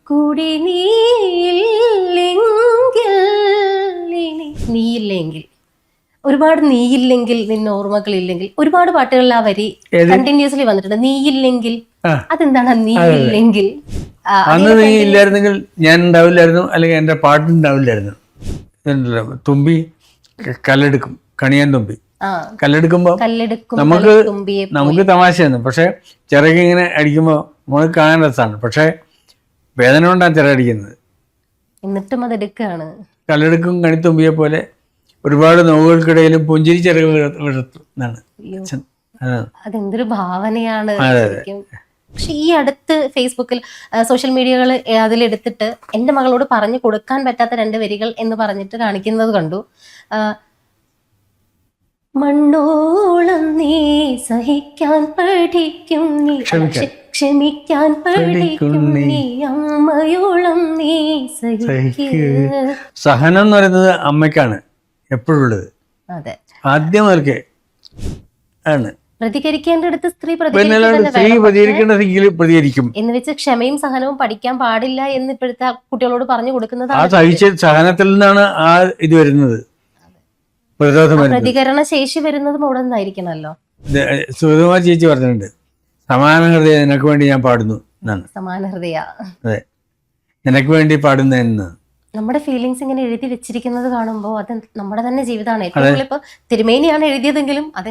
കൂടി നീയില്ലെങ്കിൽ ഒരുപാട് നീയില്ലെങ്കിൽ നിന്നെ ഓർമ്മകളില്ലെങ്കിൽ ഒരുപാട് പാട്ടുകളിൽ ആ വരി കണ്ടിന്യൂസ്ലി വന്നിട്ടുണ്ട്. നീയില്ലെങ്കിൽ അതെന്താണ് നീയില്ലെങ്കിൽ? അന്ന് നീ ഇല്ലായിരുന്നെങ്കിൽ ഞാൻ ഉണ്ടാവില്ലായിരുന്നു, അല്ലെങ്കിൽ എൻ്റെ പാട്ടുണ്ടാവില്ലായിരുന്നു. തുമ്പി കല്ലെടുക്കും, കണിയാൻ തുമ്പി കല്ലെടുക്കുമ്പോ നമുക്ക് തമാശയാണ്. പക്ഷെ ചിറക് ഇങ്ങനെ അടിക്കുമ്പോ നമുക്ക് കാണാൻ രസമാണ്. പക്ഷെ വേദന കൊണ്ടാണ് ചിറകടിക്കുന്നത്. എന്നിട്ടും അതെടുക്കാണ്. കല്ലെടുക്കും കണിത്തുമ്പിയെ പോലെ ഒരുപാട് നോവുകൾക്കിടയിലും പുഞ്ചിരി ചിറക് വിടർത്തുന്നതാണ്. അതെന്തൊരു ഭാവനയാണ്. പക്ഷെ ഈ അടുത്ത് ഫേസ്ബുക്കിൽ സോഷ്യൽ മീഡിയകൾ അതിലെടുത്തിട്ട് എൻ്റെ മകളോട് പറഞ്ഞു കൊടുക്കാൻ പറ്റാത്ത 2 വരികൾ എന്ന് പറഞ്ഞിട്ട് കാണിക്കുന്നത് കണ്ടു. മണ്ണോളം നീ സഹിക്കാൻ പഠിക്കും, നീ ക്ഷമിക്കാൻ പഠിക്കും, നീ അമ്മയോളം നീ സഹനം എന്ന് പറയുന്നത് അമ്മയ്ക്കാണ് എപ്പോഴുള്ളത്. അതെ, ആദ്യം മുതൽക്കേ ആണ്. പ്രതികരിക്കേണ്ടടുത്ത് സ്ത്രീ പ്രതികരിക്കും എന്ന് വെച്ച് ക്ഷമയും സഹനവും പഠിക്കാൻ പാടില്ല എന്ന് ഇപ്പോഴത്തെ കുട്ടികളോട് പറഞ്ഞു കൊടുക്കുന്നത്. ആ സഹിച്ച സഹനത്തിൽ നിന്നാണ് ആ ഇത് വരുന്നത്, പ്രതികരണ ശേഷി വരുന്നതും അവിടെ നിന്നായിരിക്കണല്ലോ. സുഗതകുമാരി ചേച്ചി പറഞ്ഞിട്ടുണ്ട്, സമാന ഹൃദയ നിനക്ക് വേണ്ടി ഞാൻ പാടുന്നു എന്നാണ്. സമാന ഹൃദയ, അതെ, നിനക്ക് വേണ്ടി പാടുന്ന. നമ്മുടെ ഫീലിങ്സ് ഇങ്ങനെ എഴുതി വെച്ചിരിക്കുന്നത് കാണുമ്പോൾ അത് നമ്മുടെ തന്നെ ജീവിതമാണ്. ഏറ്റവും കൂടുതൽ ഇപ്പൊ തിരുമേനിയാണ് എഴുതിയതെങ്കിലും അത്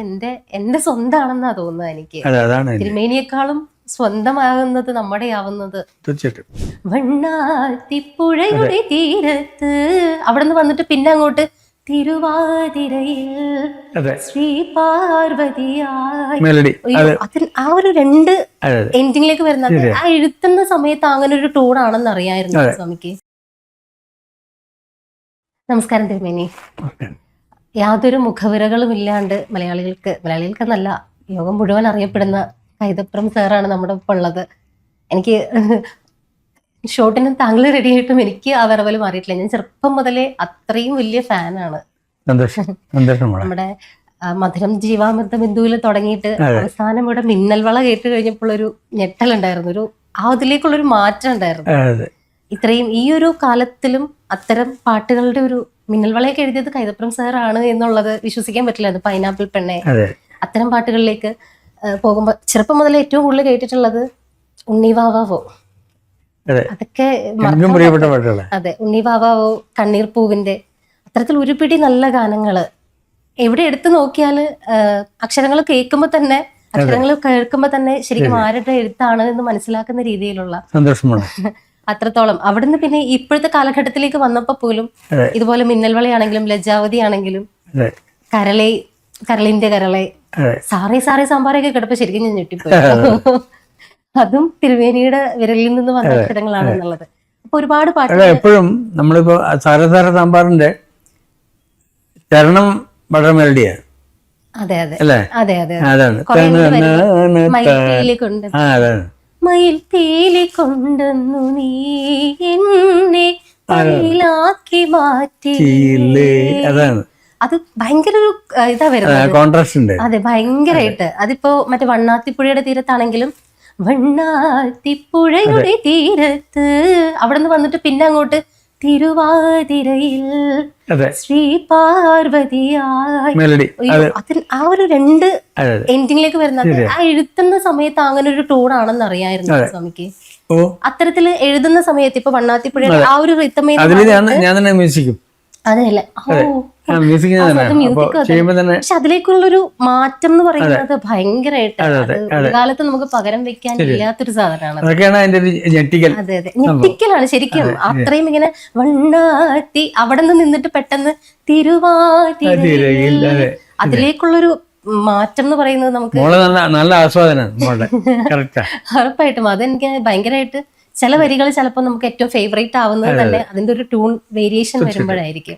എന്റെ സ്വന്തമാണെന്നാ തോന്നുന്നത് എനിക്ക്. തിരുമേനിയെക്കാളും സ്വന്തമാകുന്നത് നമ്മുടെ ആവുന്നത്. വണ്ണാത്തിപ്പുഴയുടെ തീരത്ത് അവിടെ നിന്ന് വന്നിട്ട് പിന്നെ അങ്ങോട്ട് തിരുവാതിരയിൽ ശ്രീ പാർവതിയായി, ആ ഒരു 2 എൻഡിങ്ങിലേക്ക് വരുന്നത് ആ എഴുത്തുന്ന സമയത്ത് അങ്ങനെ ഒരു ടൂണാണെന്ന് അറിയായിരുന്നു സ്വാമിക്ക്. നമസ്കാരം തിരുമേനി. യാതൊരു മുഖവിരകളും ഇല്ലാണ്ട് മലയാളികൾക്കെന്നല്ല ലോകം മുഴുവൻ അറിയപ്പെടുന്ന കൈതപ്രം സാറാണ് നമ്മുടെ ഒപ്പം ഉള്ളത്. എനിക്ക് ഷോട്ടിന് താങ്കൾ റെഡി ആയിട്ടും എനിക്ക് ആ വരവല് മാറിയിട്ടില്ല. ഞാൻ ചെറുപ്പം മുതലേ അത്രയും വലിയ ഫാനാണ്. നമ്മുടെ മധുരം ജീവാമൃത ബിന്ദുവിൽ തുടങ്ങിയിട്ട് അവസാനം ഇവിടെ മിന്നൽ വള കേട്ട് കഴിഞ്ഞപ്പോൾ ഒരു ഞെട്ടലുണ്ടായിരുന്നു, അതിലേക്കുള്ളൊരു മാറ്റം ഉണ്ടായിരുന്നു. ഇത്രയും ഈ ഒരു കാലത്തിലും അത്തരം പാട്ടുകളുടെ ഒരു മിന്നൽ വളയൊക്കെ എഴുതിയത് കൈതപ്രം സാറാണ് എന്നുള്ളത് വിശ്വസിക്കാൻ പറ്റില്ല. അത് പൈനാപ്പിൾ പെണ്ണെ, അത്തരം പാട്ടുകളിലേക്ക് പോകുമ്പോ ചെറുപ്പം മുതലേ ഏറ്റവും കൂടുതൽ കേട്ടിട്ടുള്ളത് ഉണ്ണിവാവാവോ, അതൊക്കെ അതെ, ഉണ്ണിവാവാവോ, കണ്ണീർ പൂവിന്റെ, അത്തരത്തിൽ ഒരു പിടി നല്ല ഗാനങ്ങള് എവിടെ എടുത്തു നോക്കിയാല് അക്ഷരങ്ങൾ കേൾക്കുമ്പോ തന്നെ ശരിക്കും ആരുടെ എഴുത്താണ് എന്ന് മനസ്സിലാക്കുന്ന രീതിയിലുള്ള സന്തോഷമാണ്. അത്രത്തോളം അവിടുന്ന് പിന്നെ ഇപ്പോഴത്തെ കാലഘട്ടത്തിലേക്ക് വന്നപ്പോ പോലും ഇതുപോലെ മിന്നൽ വളയാണെങ്കിലും ലജ്ജാവതി ആണെങ്കിലും കരളിന്റെ കരളെ, സാറേ സാമ്പാറൊക്കെ കേട്ടപ്പോ ശരിക്കും ഞാൻ ഞെട്ടിപ്പോയി. അതും തിരുവേനിയുടെ വിരലിൽ നിന്ന് വന്ന അക്ഷരങ്ങളാണ് എന്നുള്ളത്. അപ്പൊ ഒരുപാട് പാട്ടുകൾ എപ്പോഴും നമ്മളിപ്പോ സാറേ സാമ്പാറിന്റെ ചരണം വളരെ മെലഡിയാണ്. അതെ അതെ അല്ലേ? അതെ അതെ അതാണ് മയിൽ പീലി കൊണ്ടെന്നു നീ എന്നെ മയിലാക്കി മാറ്റിയില്ലേ. അതാണ് അത് ഭയങ്കര ഒരു ഇതാ വരുന്നത്. അതെ, ഭയങ്കരമായിട്ട്. അതിപ്പോ മറ്റേ വണ്ണാത്തിപ്പുഴയുടെ തീരത്താണെങ്കിലും വണ്ണാത്തിപ്പുഴയുടെ തീരത്ത് അവിടെ നിന്ന് വന്നിട്ട് പിന്നെ അങ്ങോട്ട് തിരുവാതിരയിൽ ശ്രീ പാർവതിയായി, ആ ഒരു 2 എൻഡിങ്ങിലേക്ക് വരുന്നത് ആ എഴുതുന്ന സമയത്ത് അങ്ങനെ ഒരു ടൂണാണെന്ന് അറിയായിരുന്നു സ്വാമിക്ക്. അത്തരത്തില് എഴുതുന്ന സമയത്ത് ഇപ്പൊ വണ്ണാത്തിപ്പുഴ ആ ഒരു റിത്തമേ അതെയല്ലേ, പക്ഷെ അതിലേക്കുള്ളൊരു മാറ്റം എന്ന് പറയുന്നത് ഭയങ്കരമായിട്ട് ഒരു കാലത്ത് നമുക്ക് പകരം വെക്കാൻ ഇല്ലാത്തൊരു സാധനമാണ്. അതെ അതെ, ഞെട്ടിക്കലാണ് ശരിക്കും. അത്രയും ഇങ്ങനെ വണ്ണാത്തി അവിടെ നിന്ന് നിന്നിട്ട് പെട്ടെന്ന് തിരുവാതിരയിൽ അതിലേക്കുള്ളൊരു മാറ്റം എന്ന് പറയുന്നത് നമുക്ക് നല്ല ആസ്വാദനം. ഉറപ്പായിട്ടും അതെനിക്ക് ഭയങ്കരമായിട്ട് ചില വരികൾ ചിലപ്പോൾ നമുക്ക് ഏറ്റവും ഫേവറേറ്റ് ആവുന്നത് തന്നെ അതിന്റെ ഒരു ട്യൂൺ വേരിയേഷൻ വരുമ്പോഴായിരിക്കും.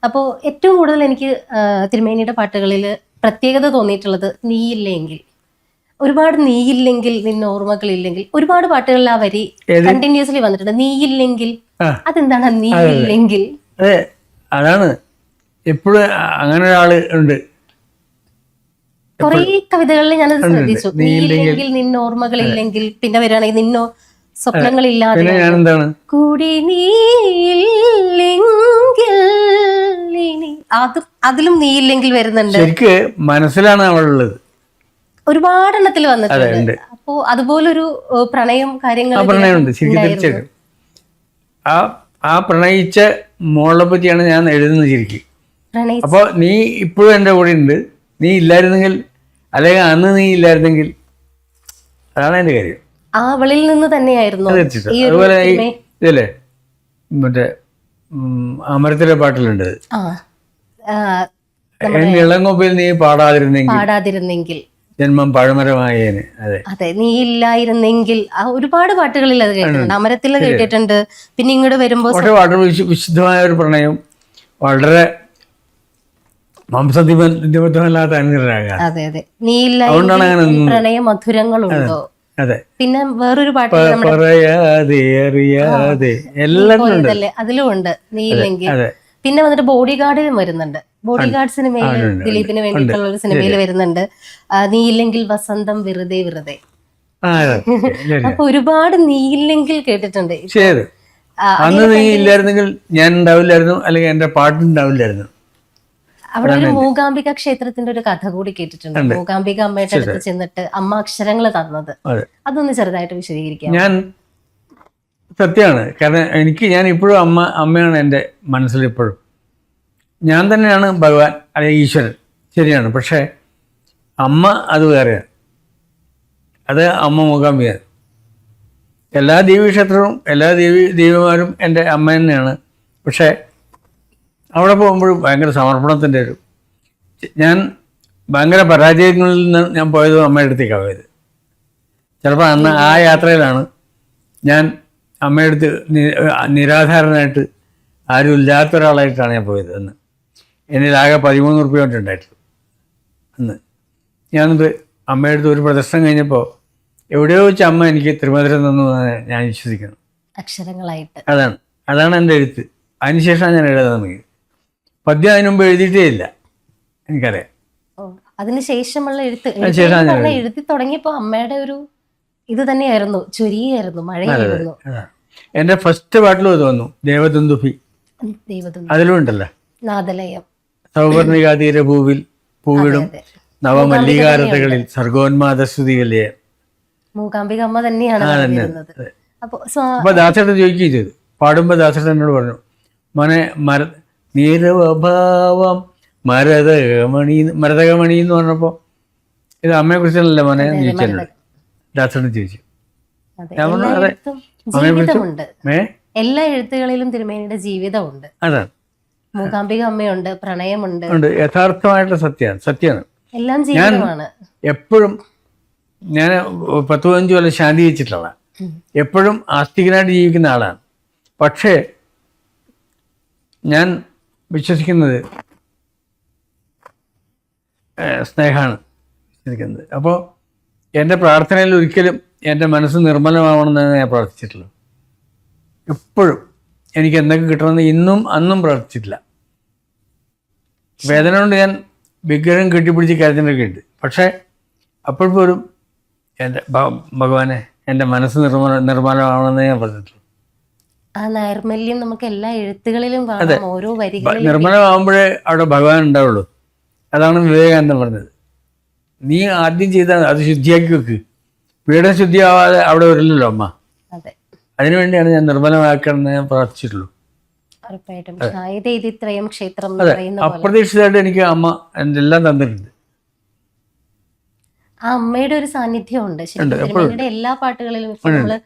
അപ്പോൾ ഏറ്റവും കൂടുതൽ എനിക്ക് തിരുമേനിയുടെ പാട്ടുകളിൽ പ്രത്യേകത തോന്നിയിട്ടുള്ളത് നീയില്ലെങ്കിൽ, ഒരുപാട് നീയില്ലെങ്കിൽ നിന്നെ ഓർമ്മകളില്ലെങ്കിൽ, ഒരുപാട് പാട്ടുകളിൽ ആ വരി കണ്ടിന്യൂസ്ലി വന്നിട്ടുണ്ട്. നീയില്ലെങ്കിൽ അതെന്താണ് നീയില്ലെങ്കിൽ? അതാണ് എപ്പോഴും അങ്ങനെ ഒരാള് ഉണ്ട്. കുറെ കവിതകളിൽ ഞാനത് ശ്രദ്ധിച്ചു. നീയില്ലെങ്കിൽ നിന്നോർമ്മകളില്ലെങ്കിൽ, പിന്നെ വരികയാണെങ്കിൽ സ്വപ്നങ്ങളില്ലാതെ പിന്നെ ഞാൻ എന്താണ് കൂടി നീയില്ലെങ്കിൽ ഇനി അതിലും നീയില്ലെങ്കിൽ വരുന്നുണ്ട്. ശരിക്ക് മനസ്സിലാണ് അവളുള്ളത്. ഒരുപാട് എണ്ണത്തിൽ വന്നിട്ടുണ്ട്. അപ്പോ അതുപോലൊരു പ്രണയം കാര്യങ്ങൾ പ്രണയമുണ്ട് ശരിക്കും, തീർച്ചയായിട്ടും. ആ പ്രണയിച്ച മോളെ പറ്റിയാണ് ഞാൻ എഴുതുന്നത് ശരിക്കും. അപ്പൊ നീ ഇപ്പോഴും എൻ്റെ കൂടെ ഉണ്ട്, നീ ഇല്ലായിരുന്നെങ്കിൽ, അല്ലെങ്കിൽ അന്ന് നീ ഇല്ലായിരുന്നെങ്കിൽ, അതാണ് എൻ്റെ കാര്യം. അവളിൽ നിന്ന് തന്നെയായിരുന്നു. അതുപോലെ ഇതല്ലേ മറ്റേ അമരത്തിലെ പാട്ടിലുണ്ട്, ഇളങ്ങൊപ്പിൽ നീ പാടാതിരുന്നെങ്കിൽ ജന്മം പഴമരമായേന്. അതെ, നീ ഇല്ലായിരുന്നെങ്കിൽ. ഒരുപാട് പാട്ടുകളിൽ അത് കേട്ടിട്ടുണ്ട്, അമരത്തിൽ കേട്ടിട്ടുണ്ട്. പിന്നെ ഇങ്ങോട്ട് വരുമ്പോ വളരെ വിശുദ്ധമായ ഒരു പ്രണയം, വളരെ മാംസനിബദ്ധമല്ലാത്ത അനുഗ്രഹം. അതെ അതെ, നീ ഇല്ലായിരുന്നെങ്കിൽ പ്രണയ മധുരങ്ങളുണ്ടോ. അതെ, പിന്നെ വേറൊരു പാട്ട് അതിലും ഉണ്ട് നീ ഇല്ലെങ്കിൽ. പിന്നെ വന്നിട്ട് ബോഡി ഗാർഡിലും വരുന്നുണ്ട്. ബോഡി ഗാർഡ് സിനിമയിൽ ദിലീപിന് വേണ്ടിയിട്ടുള്ള ഒരു സിനിമയിൽ വരുന്നുണ്ട്, നീ ഇല്ലെങ്കിൽ വസന്തം വെറുതെ വെറുതെ. അപ്പൊ ഒരുപാട് നീ ഇല്ലെങ്കിൽ കേട്ടിട്ടുണ്ട്. അന്ന് നീ ഇല്ലായിരുന്നെങ്കിൽ ഞാൻ ഉണ്ടാവില്ലായിരുന്നു, അല്ലെങ്കിൽ എന്റെ പാട്ടുണ്ടാവില്ലായിരുന്നു. അവിടെ ഒരു മൂകാംബിക ക്ഷേത്രത്തിന്റെ ഒരു കഥ കൂടി കേട്ടിട്ടുണ്ട്. മൂകാംബിക അമ്മയുടെ അടുത്ത് ചെന്നിട്ട് അമ്മ അക്ഷരങ്ങൾ തന്നത്, അതൊന്ന് ചെറുതായിട്ട് വിശദീകരിക്കാം. ഞാൻ സത്യമാണ്, കാരണം ഞാൻ ഇപ്പോഴും അമ്മയാണ് എൻ്റെ മനസ്സിൽ ഇപ്പോഴും. ഞാൻ തന്നെയാണ് ഭഗവാൻ അല്ലെങ്കിൽ ഈശ്വരൻ, ശരിയാണ്. പക്ഷേ അമ്മ അത് വേറെയാണ്, അത് അമ്മ മൂകാംബികയാണ്. എല്ലാ ദേവീക്ഷേത്രവും എല്ലാ ദേവിമാരും എൻ്റെ അമ്മ തന്നെയാണ്. പക്ഷേ അവിടെ പോകുമ്പോഴും ഭയങ്കര സമർപ്പണത്തിൻ്റെ ഞാൻ ഭയങ്കര പരാജയങ്ങളിൽ നിന്ന് ഞാൻ പോയത് അമ്മയുടെ അടുത്തേക്കാണ് പോയത്. ചിലപ്പോൾ അന്ന് ആ യാത്രയിലാണ് ഞാൻ അമ്മയുടെ അടുത്ത് നിരാധാരനായിട്ട് ആരും ഇല്ലാത്ത ഒരാളായിട്ടാണ് ഞാൻ പോയത്. അന്ന് എന്നിലാകെ 13 ഉറുപ്പിക കൊണ്ടുണ്ടായിട്ടുള്ളൂ. അന്ന് ഞാനത് അമ്മയുടെ അടുത്ത് ഒരു പ്രദർശനം കഴിഞ്ഞപ്പോൾ എവിടെയോ വെച്ച് അമ്മ എനിക്ക് തിരുമധുരം തന്നു ഞാൻ വിശ്വസിക്കുന്നു, അക്ഷരങ്ങളായിട്ട്. അതാണ് എൻ്റെ എഴുത്ത്. അതിനുശേഷമാണ് ഞാൻ എഴുതാൻ തുടങ്ങിയത്. പദ്യം അതിനു മുമ്പ് എഴുതിയിട്ടേ ഇല്ല, എനിക്കറിയാം. അതിനുശേഷമുള്ള എഴുതി തുടങ്ങിയപ്പോ അമ്മയുടെ ഒരു ഇത് തന്നെയായിരുന്നു, ചൊരിയായിരുന്നു, മഴയായിരുന്നു. എന്റെ ഫസ്റ്റ് പാട്ടിലും അത് വന്നു, ദേവദുന്ദുഭി. അതിലും ഉണ്ടല്ലോ നാദലയം, സൗവർണികാതീര ഭൂവിൽ പൂവിടും നവമല്ലികാരതകളിൽ സർഗോന്മാദസ്തുതികളെ. മൂകാംബിക അമ്മ തന്നെയാണ്. അപ്പൊ ദാസേട്ടൻ ചോദിക്കുകയും ചെയ്തു, പാടുമ്പോ ദാസേട്ടൻ എന്നോട് പറഞ്ഞു, മോനെ നീരവഭാവം മരതകമണി എന്ന് പറഞ്ഞപ്പോ ഇത് അമ്മയെ കുറിച്ചല്ലേ മോനെ ചോദിച്ചല്ലോ. ദാസേട്ടൻ ചോദിച്ചു, എല്ലാ എഴുത്തുകളിലും തിരുമേനിയുടെ ജീവിതമുണ്ട്. അതാണ്, മൂകാംബിക അമ്മയുണ്ട്, പ്രണയമുണ്ട്, യഥാർത്ഥമായിട്ടുള്ള സത്യമാണ്. എല്ലാം ജീവിതമാണ്. എപ്പോഴും ഞാൻ 10-15 കൊല്ലം ശാന്തി വെച്ചിട്ടുള്ള, എപ്പോഴും ആസ്തികനായിട്ട് ജീവിക്കുന്ന ആളാണ്. പക്ഷേ ഞാൻ വിശ്വസിക്കുന്നത് സ്നേഹമാണ് വിശ്വസിക്കുന്നത്. അപ്പോൾ എൻ്റെ പ്രാർത്ഥനയിൽ ഒരിക്കലും എൻ്റെ മനസ്സ് നിർമ്മലമാവണമെന്നാണ് ഞാൻ പ്രാർത്ഥിച്ചിട്ടുള്ളത്. എപ്പോഴും എനിക്ക് എന്തൊക്കെ കിട്ടണമെന്ന് ഇന്നും അന്നും പ്രാർത്ഥിച്ചിട്ടില്ല. വേദന കൊണ്ട് ഞാൻ വിഗ്രഹം കെട്ടിപ്പിടിച്ച് കരഞ്ഞിട്ടൊക്കെ ഉണ്ട്. പക്ഷേ അപ്പോഴും എൻ്റെ ഭഗവാനെ എൻ്റെ മനസ്സ് നിർമ്മലമാവണമെന്ന് ഞാൻ പറഞ്ഞിട്ടുള്ളൂ. ആ നൈർമല്യം നമുക്ക് എല്ലാ എഴുത്തുകളിലും കാണാം, ഓരോ വരികളിലും. നിർമ്മലമാകുമ്പോഴേ അവിടെ ഭഗവാൻ ഉണ്ടാവുള്ളൂ. അതാണ് വിവേകാനന്ദൻ പറഞ്ഞത്. നീ ആദ്യം ചെയ്താൽ അത് ശുദ്ധിയാക്കി വെക്ക്, വീടും ശുദ്ധിയാവാതെ അവിടെ വരില്ലല്ലോ അമ്മ. അതിനുവേണ്ടിയാണ് ഞാൻ നിർമ്മലമാക്കണമെന്ന് ഞാൻ പ്രാർത്ഥിച്ചിട്ടുള്ളൂ. അപ്രതീക്ഷിതമായിട്ട് എനിക്ക് അമ്മ എല്ലാം തന്നിട്ടുണ്ട്. ആ അമ്മയുടെ ഒരു സാന്നിധ്യം ഉണ്ട് ശരിക്കും എല്ലാ പാട്ടുകളിലും. ഇപ്പൊ നമ്മള്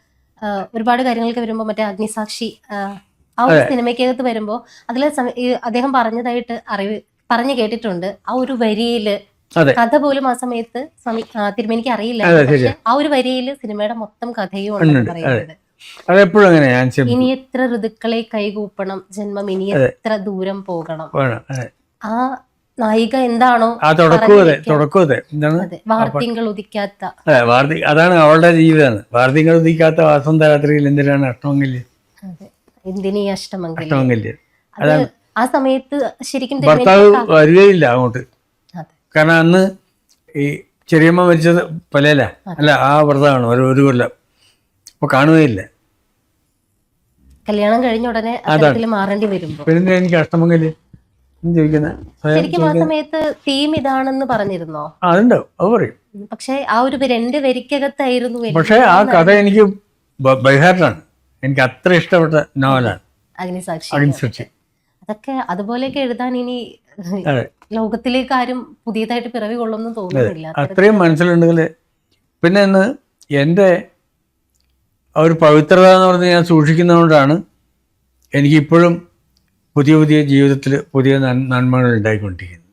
ഒരുപാട് കാര്യങ്ങൾക്ക് വരുമ്പോ മറ്റേ അഗ്നിസാക്ഷി ആ ഒരു സിനിമയ്ക്കകത്ത് വരുമ്പോ അതില് അദ്ദേഹം പറഞ്ഞതായിട്ട് പറഞ്ഞു കേട്ടിട്ടുണ്ട്. ആ ഒരു വരിയില് കഥ പോലും ആ സമയത്ത് തിരുമേനിക്ക് അറിയില്ല, പക്ഷെ ആ ഒരു വരിയില് സിനിമയുടെ മൊത്തം കഥയും ഉണ്ടെന്ന് പറയുന്നത്. ഇനി എത്ര ഋതുക്കളെ കൈകൂപ്പണം, ജന്മം ഇനി എത്ര ദൂരം പോകണം. ആ നായിക എന്താണോ വാർത്തിങ്കൾ ഉദിക്കാത്ത, അതാണ് അവളുടെ ജീവിതമാണ്. വാർത്തിങ്കൾ ഉദിക്കാത്ത വാസന്തരാത്രിയിൽ എന്തിനാണ് അഷ്ടമംഗല്യം, എന്തിനീ അഷ്ടമംഗല്യം. ആ സമയത്ത് ശരിക്കും ഭർത്താവ് വരികയില്ല അങ്ങോട്ട്. കാരണം അന്ന് ഈ ചെറിയമ്മ മരിച്ചത് പലയില അല്ല, ആ വ്രതമാണ് ഒരു കൊല്ലം. അപ്പോൾ കാണുകയില്ല. കല്യാണം കഴിഞ്ഞ ഉടനെ അത്തരത്തിൽ മാറേണ്ടി വരുമ്പോൾ പിന്നെ എനിക്ക് കഷ്ടമെങ്കിൽ ചോദിക്കുന്നത് ശരിക്കും ആ സമയത്ത് തീം ഇതാണെന്ന് പറഞ്ഞിരുന്നോ? അതുണ്ടാവും, അത് പറയും. പക്ഷെ ആ ഒരു 2 വരിക്കകത്തായിരുന്നു. പക്ഷേ ആ കഥ എനിക്ക് ബൈഹാർട്ടാണ്. എനിക്ക് അത്ര ഇഷ്ടപ്പെട്ട നോവലാണ് അഗ്നിസാക്ഷി. അഗ്നിസാക്ഷി. അതൊക്കെ അതുപോലെയൊക്കെ എഴുതാൻ ഇനി ലോകത്തിലേക്ക് ആരും പുതിയതായിട്ട് പിറവി കൊള്ളുന്നു തോന്നുന്നില്ല. അത്രയും മനസ്സിലുണ്ടെങ്കിൽ പിന്നെ ഇന്ന് എൻ്റെ ആ ഒരു പവിത്രത എന്ന് പറഞ്ഞ് ഞാൻ സൂക്ഷിക്കുന്നതുകൊണ്ടാണ് എനിക്കിപ്പോഴും പുതിയ പുതിയ ജീവിതത്തിൽ പുതിയ നന്മകൾ ഉണ്ടായിക്കൊണ്ടിരിക്കുന്നത്.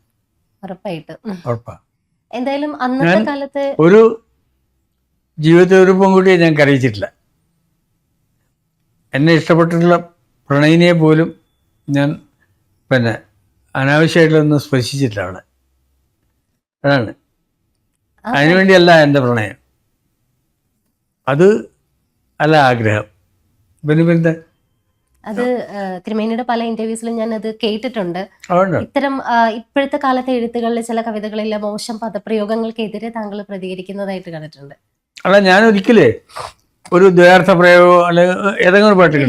ഉറപ്പായിട്ട്. ഉറപ്പാണ്. എന്തായാലും അന്നത്തെ കാലത്ത് ഒരു ജീവിതത്തിൽ ഒരു പെൺകുട്ടിയെ ഞാൻ കരയിച്ചിട്ടില്ല. എന്നെ ഇഷ്ടപ്പെട്ടിട്ടുള്ള പ്രണയിനിയെ പോലും ഞാൻ പിന്നെ അനാവശ്യമായിട്ടൊന്നും സ്പർശിച്ചിട്ടില്ല അവിടെ. അതാണ്, അതിനുവേണ്ടിയല്ല എൻ്റെ പ്രണയം, അത് അല്ല ആഗ്രഹം. പിന്നെ അത് തിരുമേനിയുടെ പല ഇന്റർവ്യൂസിലും ഞാൻ അത് കേട്ടിട്ടുണ്ട്. ഇത്തരം ഇപ്പോഴത്തെ കാലത്തെ എഴുത്തുകളിൽ ചില കവിതകളിലെ മോശം പദപ്രയോഗങ്ങൾക്കെതിരെ താങ്കൾ പ്രതികരിക്കുന്നതായിട്ട് കണ്ടിട്ടുണ്ട്. അല്ല, ഞാൻ ഒരിക്കലേ ഒരു ദ്വയാർത്ഥ പ്രയോഗമോ അല്ലെങ്കിൽ ഏതെങ്കിലും പാട്ടില്ല,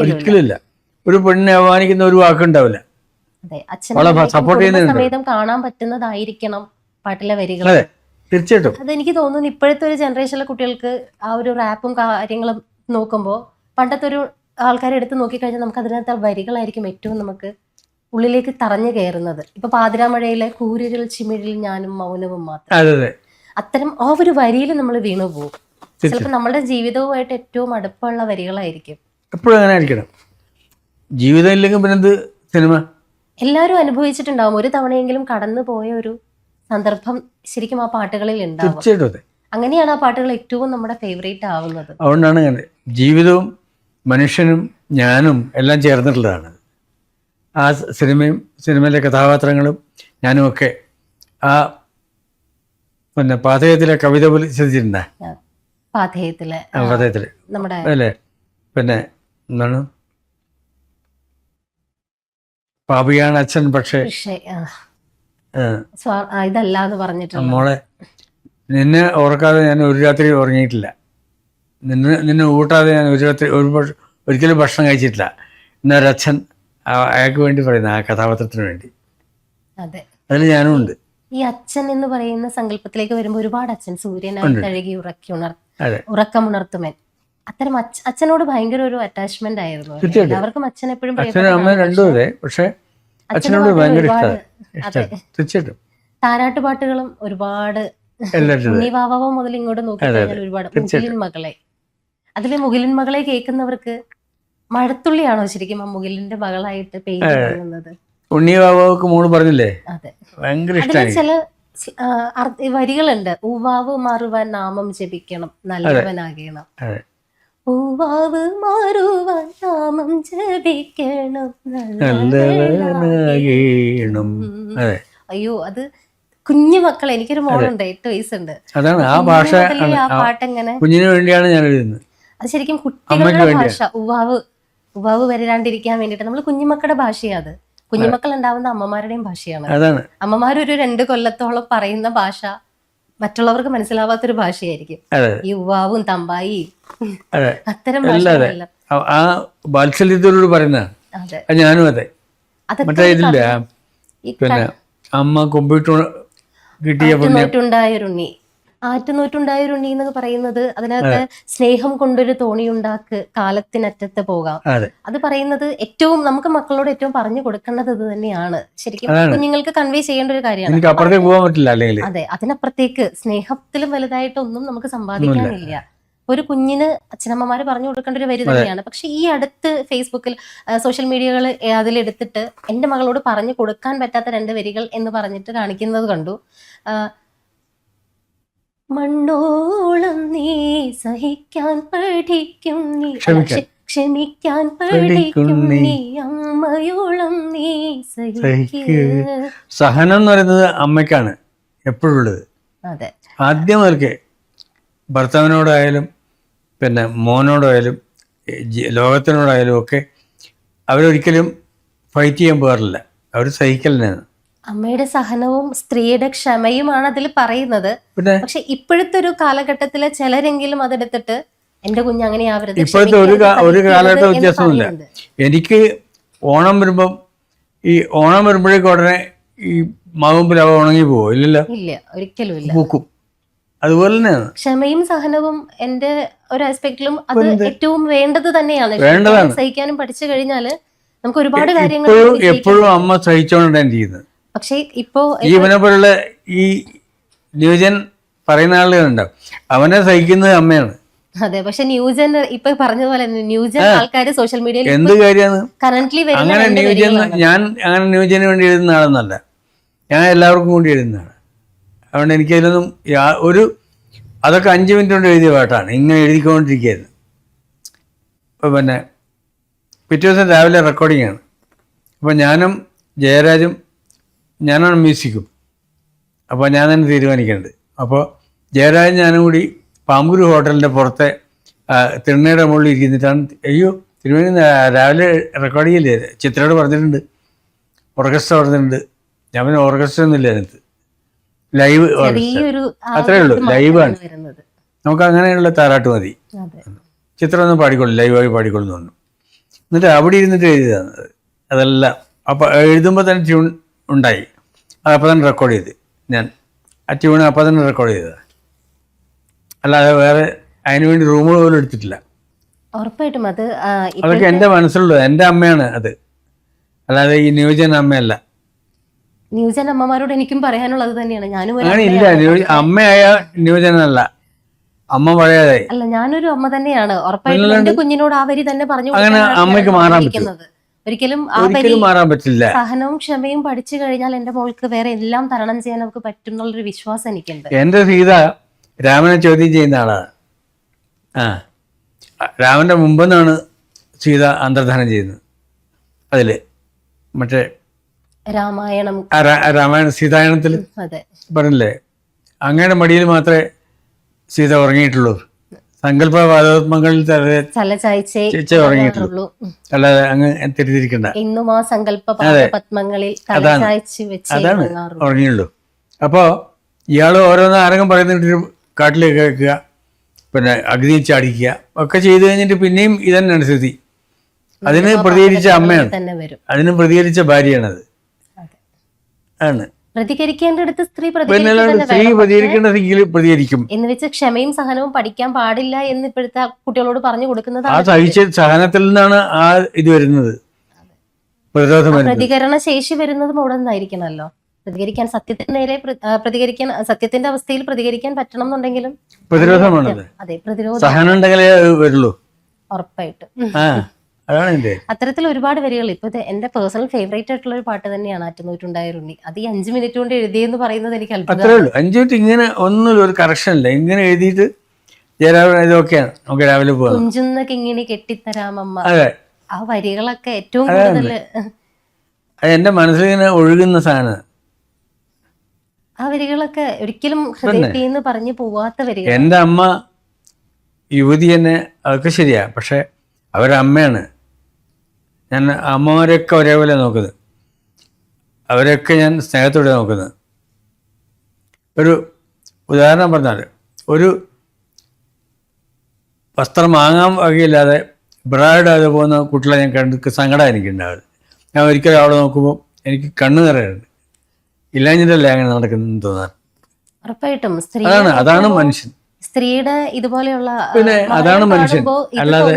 ഒരിക്കലില്ല. ഒരു പെണ്ണിനെ അപമാനിക്കുന്ന ഒരു വാക്കുണ്ടാവില്ല. സപ്പോർട്ട് ചെയ്യുന്ന സമേതം കാണാൻ പറ്റുന്നതായിരിക്കണം പാട്ടിലെ വരികൾ. അതെ, തീർച്ചയായിട്ടും. അതെനിക്ക് തോന്നുന്നു ഇപ്പോഴത്തെ ഒരു ജനറേഷനിലെ കുട്ടികൾക്ക് ആ ഒരു റാപ്പും കാര്യങ്ങളും നോക്കുമ്പോൾ പണ്ടത്തെ ഒരു ആൾക്കാരെ എടുത്ത് നോക്കിക്കഴിഞ്ഞാൽ നമുക്ക് അതിനകത്ത് വരികളായിരിക്കും ഏറ്റവും നമുക്ക് ഉള്ളിലേക്ക് തറഞ്ഞു കയറുന്നത്. ഇപ്പൊ പാതിരാമഴയിലെ കൂരിരുൾ ചിമിഴിൽ ഞാനും മൗനവും മാത്രം, അത്തരം ആ ഒരു വരിയിൽ നമ്മൾ വീണു പോകും. ചിലപ്പോൾ നമ്മുടെ ജീവിതവുമായിട്ട് ഏറ്റവും അടുപ്പമുള്ള വരികളായിരിക്കും. എപ്പോഴും അങ്ങനെ ആയിരിക്കണം. ജീവിതം ഇല്ലെങ്കിൽ പിന്നെ സിനിമ എല്ലാവരും അനുഭവിച്ചിട്ടുണ്ടാവും. ഒരു തവണയെങ്കിലും കടന്നു പോയ ഒരു സന്ദർഭം ശരിക്കും ആ പാട്ടുകളിൽ ഉണ്ടാവും. അങ്ങനെയാണ് ആ പാട്ടുകൾ ഏറ്റവും നമ്മുടെ ഫേവറേറ്റ് ആവുന്നത്. അതുകൊണ്ടാണ് ജീവിതവും മനുഷ്യനും ഞാനും എല്ലാം ചേർന്നിട്ടുള്ളതാണ്. ആ സിനിമയിലെ കഥാപാത്രങ്ങളും ഞാനും ഒക്കെ ആ പിന്നെ പാഥേയത്തിലെ കവിത പോലെ ശ്രദ്ധിച്ചിട്ടുണ്ടേ? പാഥേയത്തില് നമ്മുടെ അല്ലേ, പിന്നെ എന്താണ്, പാപിയാണ് അച്ഛൻ പക്ഷേ ഇതല്ല എന്ന് പറഞ്ഞിട്ട് മോളെ നിന്നെ ഓർക്കാതെ ഞാൻ ഒരു രാത്രി ഉറങ്ങിയിട്ടില്ല, നിന്നെ ഊട്ടാതെ ഞാൻ ഒരു രാത്രി ഒരിക്കലും ഭക്ഷണം കഴിച്ചിട്ടില്ല എന്നൊരച്ഛൻ അയാൾക്ക് വേണ്ടി പറയുന്ന ആ കഥാപാത്രത്തിന് വേണ്ടി. അതിൽ ഞാനും ഉണ്ട്. ഈ അച്ഛൻ എന്ന് പറയുന്ന സങ്കല്പത്തിലേക്ക് വരുമ്പോൾ ഒരുപാട് അച്ഛൻ, സൂര്യനായി തഴുകി ഉറക്കമുണർത്തുമൻ, അത്തരം അച്ഛനോട് ഭയങ്കര ഒരു അറ്റാച്ച്മെന്റ് ആയിരുന്നു. എല്ലാവർക്കും അച്ഛൻ എപ്പോഴും പക്ഷേ അച്ഛനോട് ഭയങ്കര തീർച്ചയായിട്ടും. താരാട്ടുപാട്ടുകളും ഒരുപാട്, ഉണ്ണിവാവ മുതൽ ഇങ്ങോട്ട് നോക്കിക്കഴിഞ്ഞാൽ ഒരുപാട്. മുകിലിൻ മകളെ, അതിലെ മുകിലിൻ മകളെ കേൾക്കുന്നവർക്ക് മഴത്തുള്ളിയാണോ ശരിക്കും ആ മുകിലിന്റെ മകളായിട്ട് പെയ്യുന്നത്? ഉണ്ണിവാവക്ക് മോള് പറഞ്ഞില്ലേ, ചില വരികളുണ്ട്. ഉവാവ് മാറുവാൻ നാമം ജപിക്കണം, നല്ലവനാകണം. ഉവാവ് മാറുവാൻ നാമം ജപിക്കണം, നല്ലവനാകണം. അയ്യോ, അത് കുഞ്ഞു മക്കൾ, എനിക്കൊരു മോളുണ്ട്, 8 വയസ്സുണ്ട്. അതാണ് ആ ഭാഷ, ആ പാട്ടെങ്ങനെ കുഞ്ഞിന് വേണ്ടിയാണ് ഞാൻ എഴുതുന്നത്. അത് ശരിക്കും കുട്ടികളുടെ ഭാഷ. ഉവാവ് വരാണ്ടിരിക്കാൻ വേണ്ടിട്ട് നമ്മൾ കുഞ്ഞുമക്കളുടെ ഭാഷയാണ് അത്. കുഞ്ഞുമക്കൾ ഉണ്ടാവുന്ന അമ്മമാരുടെയും ഭാഷയാണ്. അമ്മമാരൊരു 2 കൊല്ലത്തോളം പറയുന്ന ഭാഷ മറ്റുള്ളവർക്ക് മനസ്സിലാവാത്തൊരു ഭാഷയായിരിക്കും ഈ ഉവാവും തമ്പായി, അത്തരം ഭാഷകളെല്ലാം. ആ വാത്സല്യത്തോട് പറയുന്ന ഞാനും അതെ. മറ്റേ ഇതില്ല, പിന്നെ അമ്മ കൊമ്പിട്ട് കിട്ടിയ ആറ്റുനോറ്റുണ്ടായൊരുണ്ണി, ആറ്റുനോറ്റുണ്ടായൊരുണ്ണി എന്നൊക്കെ പറയുന്നത് അതിനകത്ത് സ്നേഹം കൊണ്ടൊരു തോണിയുണ്ടാക്ക് കാലത്തിനറ്റത്ത് പോകാം. അത് പറയുന്നത് ഏറ്റവും നമുക്ക് മക്കളോട് ഏറ്റവും പറഞ്ഞു കൊടുക്കേണ്ടത് ഇത് തന്നെയാണ്. ശരിക്കും കുഞ്ഞുങ്ങൾക്ക് കൺവേ ചെയ്യേണ്ട ഒരു കാര്യമാണ്. അതെ, അതിനപ്പുറത്തേക്ക് സ്നേഹത്തിലും വലുതായിട്ടൊന്നും നമുക്ക് സമ്പാദിക്കാനില്ല. ഒരു കുഞ്ഞിന് അച്ഛനമ്മമാര് പറഞ്ഞു കൊടുക്കേണ്ട ഒരു വരി തന്നെയാണ്. പക്ഷെ ഈ അടുത്ത് ഫേസ്ബുക്കിൽ സോഷ്യൽ മീഡിയകൾ അതിലെടുത്തിട്ട് എൻ്റെ മകളോട് പറഞ്ഞു കൊടുക്കാൻ പറ്റാത്ത 2 വരികൾ എന്ന് പറഞ്ഞിട്ട് കാണിക്കുന്നത് കണ്ടു. മണ്ണോളം നീ സഹിക്കാൻ പഠിക്കും, നീ ക്ഷമിക്കാൻ പഠിക്കും, നീ അമ്മയോളം നീ സഹിക്കുക. സഹനം എന്ന് പറയുന്നത് അമ്മയ്ക്കാണ് എപ്പോഴുള്ളത്. അതെ, ആദ്യം മുതൽക്കേ ഭർത്താവിനോടായാലും പിന്നെ മോനോടായാലും ലോകത്തിനോടായാലും ഒക്കെ അവരൊരിക്കലും ഫൈറ്റ് ചെയ്യാൻ പോകാറില്ല, അവർ സഹിക്കലിനാണ്. അമ്മയുടെ സഹനവും സ്ത്രീയുടെ ക്ഷമയുമാണ് അതിൽ പറയുന്നത്. പക്ഷെ ഇപ്പോഴത്തെ ഒരു കാലഘട്ടത്തിലെ ചിലരെങ്കിലും അതെടുത്തിട്ട് എന്റെ കുഞ്ഞ് അങ്ങനെ ആവരുത്, ഇപ്പോഴത്തെ ഒരു കാലഘട്ട വ്യത്യാസമില്ല. എനിക്ക് ഓണം വരുമ്പം ഈ ഓണം വരുമ്പോഴേക്കും ഉടനെ ഈ മാവുമ്പിൽ അവ ഉണങ്ങി പോവോ? ഇല്ലല്ലോ, ഇല്ല, ഒരിക്കലും ഇല്ല. പൂക്കും. അതുപോലെ തന്നെയാണ് ക്ഷമയും സഹനവും എന്റെ ഒരു ആസ്പെക്റ്റിലും അത് ഏറ്റവും വേണ്ടത് തന്നെയാണ്. സഹിക്കാനും പഠിച്ചു കഴിഞ്ഞാല് നമുക്ക് ഒരുപാട് കാര്യങ്ങൾ. എപ്പോഴും അമ്മ സഹിച്ചോണ്ടാണ് ചെയ്യുന്നത്. പക്ഷെ ഇപ്പോ ഇവനെ പോലുള്ള ഈ ന്യൂജൻ പറയുന്ന ആളുകളുണ്ടാവും, അവനെ സഹിക്കുന്നത് അമ്മയാണ്. അതെ, പക്ഷെ ന്യൂജൻ ഇപ്പൊ പറഞ്ഞതുപോലെ ന്യൂജൻ ആൾക്കാർ സോഷ്യൽ മീഡിയയിൽ എന്ത് കാര്യമാണ് കറന്റ്ലി അങ്ങനെ ന്യൂജൻ. ഞാൻ അങ്ങനെ ന്യൂജന് വേണ്ടി എഴുതുന്ന ആളെന്നല്ല, ഞാൻ എല്ലാവർക്കും വേണ്ടി എഴുതുന്നതാണ്. അതുകൊണ്ട് എനിക്കതിലൊന്നും അതൊക്കെ 5 മിനിറ്റ് കൊണ്ട് എഴുതിയ പാട്ടാണ്. ഇങ്ങനെ എഴുതിക്കൊണ്ടിരിക്കുകയായിരുന്നു. പിന്നെ പിറ്റേ ദിവസം രാവിലെ റെക്കോർഡിംഗ് ആണ്. അപ്പോൾ ഞാനും ജയരാജും ഞാനാണ് മ്യൂസിക്കും. അപ്പോൾ ഞാൻ തന്നെ തീരുമാനിക്കേണ്ടത്. അപ്പോൾ ജയരാജൻ ഞാനും കൂടി പാമ്പൂര് ഹോട്ടലിൻ്റെ പുറത്തെ തിണ്ണയുടെ മുകളിൽ ഇരിക്കുന്നിട്ടാണ്, അയ്യോ തിരുവനന്തപുരം രാവിലെ റെക്കോർഡിംഗ് ഇല്ലേ, ചിത്രയോട് പറഞ്ഞിട്ടുണ്ട്, ഓർക്കസ്ട്ര പറഞ്ഞിട്ടുണ്ട്. ഞാൻ പിന്നെ ഓർക്കസ്ട്ര ഒന്നും ഇല്ല അതിനകത്ത്, ലൈവ് അത്രേ ഉള്ളൂ, ലൈവാണ്. നമുക്ക് അങ്ങനെയുള്ള താരാട്ട് മതി. ചിത്രം ഒന്നും പാടിക്കൊള്ളു, ലൈവായി പാടിക്കൊള്ളുന്നു പറഞ്ഞു. എന്നിട്ട് അവിടെ ഇരുന്നിട്ട് എഴുതിയതാണ് അതെല്ലാം. അപ്പോൾ എഴുതുമ്പോൾ തന്നെ ട്യൂൺ ഉണ്ടായി, അതപ്പോൾ തന്നെ റെക്കോർഡ് ചെയ്ത് ഞാൻ ആ ട്യൂൺ അപ്പോൾ തന്നെ റെക്കോർഡ് ചെയ്തതാണ്. അല്ലാതെ വേറെ അതിനു വേണ്ടി റൂമുകൾ പോലും എടുത്തിട്ടില്ല. ഉറപ്പായിട്ടും അതൊക്കെ എൻ്റെ മനസ്സിലുള്ളത്. എൻ്റെ അമ്മയാണ് അത്, അല്ലാതെ ഈ ന്യൂജൻ അമ്മയല്ല. ന്യൂജൻ അമ്മമാരോട് എനിക്കും പറയാനുള്ളത് തന്നെയാണ്. ഞാനും ഇല്ല, അമ്മയായ ന്യൂജനല്ല, അമ്മ പഴയതായി. അല്ല, ഞാനൊരു അമ്മ തന്നെയാണ്. ഉറപ്പായിട്ടും എന്റെ കുഞ്ഞിനോട് ആ വരി തന്നെ പറഞ്ഞു. അങ്ങനെ അമ്മയ്ക്ക് മാറാൻ പറ്റും? ഒരിക്കലും മാറാൻ പറ്റില്ല. സഹനവും ക്ഷമയും പഠിച്ചു കഴിഞ്ഞാൽ എന്റെ മോൾക്ക് വേറെ എല്ലാം തരണം ചെയ്യാൻ നമുക്ക് പറ്റും എന്നുള്ളൊരു വിശ്വാസം എനിക്കുണ്ട്. എന്റെ സീത രാമനെ ചോദ്യം ചെയ്യുന്ന ആളാണ്. രാമന്റെ മുമ്പെന്നാണ് സീത അന്തർധാനം ചെയ്യുന്നത്. അതില് മറ്റേ രാമായണ സീതായണത്തിൽ പറഞ്ഞില്ലേ, അങ്ങയുടെ മടിയിൽ മാത്രമേ സീത ഉറങ്ങിയിട്ടുള്ളൂ, സങ്കല്പവാദോത്മങ്ങളിൽ ഉറങ്ങിയിട്ടുള്ളൂ, അല്ലാതെ അങ്ങ് തിരിതിരിക്കണ്ട. അതാണ് ഉറങ്ങിയുള്ളൂ. അപ്പോൾ ഇയാൾ ഓരോന്ന് ആരെങ്കിലും പറയുന്നിട്ട് കാട്ടിലേക്ക് വെക്കുക, പിന്നെ അഗ്നി ചാടിക്കുക ഒക്കെ ചെയ്തു കഴിഞ്ഞിട്ട് പിന്നെയും ഇതന്നെയാണ് സ്ഥിതി. അതിന് പ്രതികരിച്ച അമ്മയാണ്, അതിന് പ്രതികരിച്ച ഭാര്യയാണത്. ആണ് പ്രതികരിക്കേണ്ടടുത്ത് സ്ത്രീ പ്രതികരിക്കും എന്ന് വെച്ച് ക്ഷമയും സഹനവും പഠിക്കാൻ പാടില്ല എന്ന് ഇപ്പോഴത്തെ കുട്ടികളോട് പറഞ്ഞു കൊടുക്കുന്നത്. ആ സഹനത്തിൽ നിന്നാണ് ആ ഇത് വരുന്നത്, പ്രതികരണ ശേഷി വരുന്നതും അവിടെ നിന്നായിരിക്കണമല്ലോ. പ്രതികരിക്കാൻ സത്യത്തിന് നേരെ പ്രതികരിക്കാൻ, സത്യത്തിന്റെ അവസ്ഥയിൽ പ്രതികരിക്കാൻ പറ്റണം എന്നുണ്ടെങ്കിലും പ്രതിരോധമാണ്. അതെ, പ്രതിരോധം സഹനം ഉണ്ടെങ്കിലേ വരുള്ളൂ. ഉറപ്പായിട്ടും അതാണ് അത്തരത്തിൽ ഒരുപാട് വരികൾ. ഇപ്പൊ എന്റെ പേഴ്സണൽ ഫേവറേറ്റ് ആയിട്ടുള്ള ഒരു പാട്ട് തന്നെയാണ് ആറ്റുനൂറ്റുണ്ടായിരുണ്ണി. അത് ഈ 5 മിനിറ്റ് കൊണ്ട് എഴുതിയെന്ന് പറയുന്നത് എനിക്ക് അത്രേ ഉള്ളൂ. 5 മിനിറ്റ് ഇങ്ങനെ ഒന്നും ഒരു കറക്ഷൻ ഇല്ല, ഇങ്ങനെ എഴുതിയിട്ട് ഇതൊക്കെയാണ് നമുക്ക് രാവിലെ പോകാം. കുഞ്ചുന്ന കിങ്ങിണി കെട്ടിത്തരാമമ്മ, ആ വരികളൊക്കെ ഏറ്റവും കൂടുതൽ എന്റെ മനസ്സിലിങ്ങനെ ഒഴുകുന്ന സാധനം. ആ വരികളൊക്കെ ഒരിക്കലും ഹൃദയത്തിൽ നിന്ന് പറഞ്ഞു പോവാത്ത വരികൾ. എന്റെ അമ്മ യുവതി തന്നെ, അതൊക്കെ ശരിയാ, പക്ഷെ അവരമ്മയാണ്. ഞാൻ അമ്മമാരെയൊക്കെ ഒരേപോലെ നോക്കുന്നത്, അവരെയൊക്കെ ഞാൻ സ്നേഹത്തോടെ നോക്കുന്നത്. ഒരു ഉദാഹരണം പറഞ്ഞാൽ, ഒരു വസ്ത്രം വാങ്ങാൻ വകയില്ലാതെ ബ്രാഡാതെ പോകുന്ന കുട്ടികളെ ഞാൻ കണ്ട് സങ്കടം എനിക്കുണ്ടാവുന്നത്. ഞാൻ ഒരിക്കലും അവിടെ നോക്കുമ്പോൾ എനിക്ക് കണ്ണ് നിറയുന്നുണ്ട്. ഇല്ലാഞ്ഞിട്ടല്ലേ അങ്ങനെ നടക്കുന്നതെന്ന് തോന്നാൻ. ഉറപ്പായിട്ടും അതാണ് മനുഷ്യൻ. സ്ത്രീയുടെ ഇതുപോലെയുള്ള പിന്നെ അതാണ് മനുഷ്യൻ, അല്ലാതെ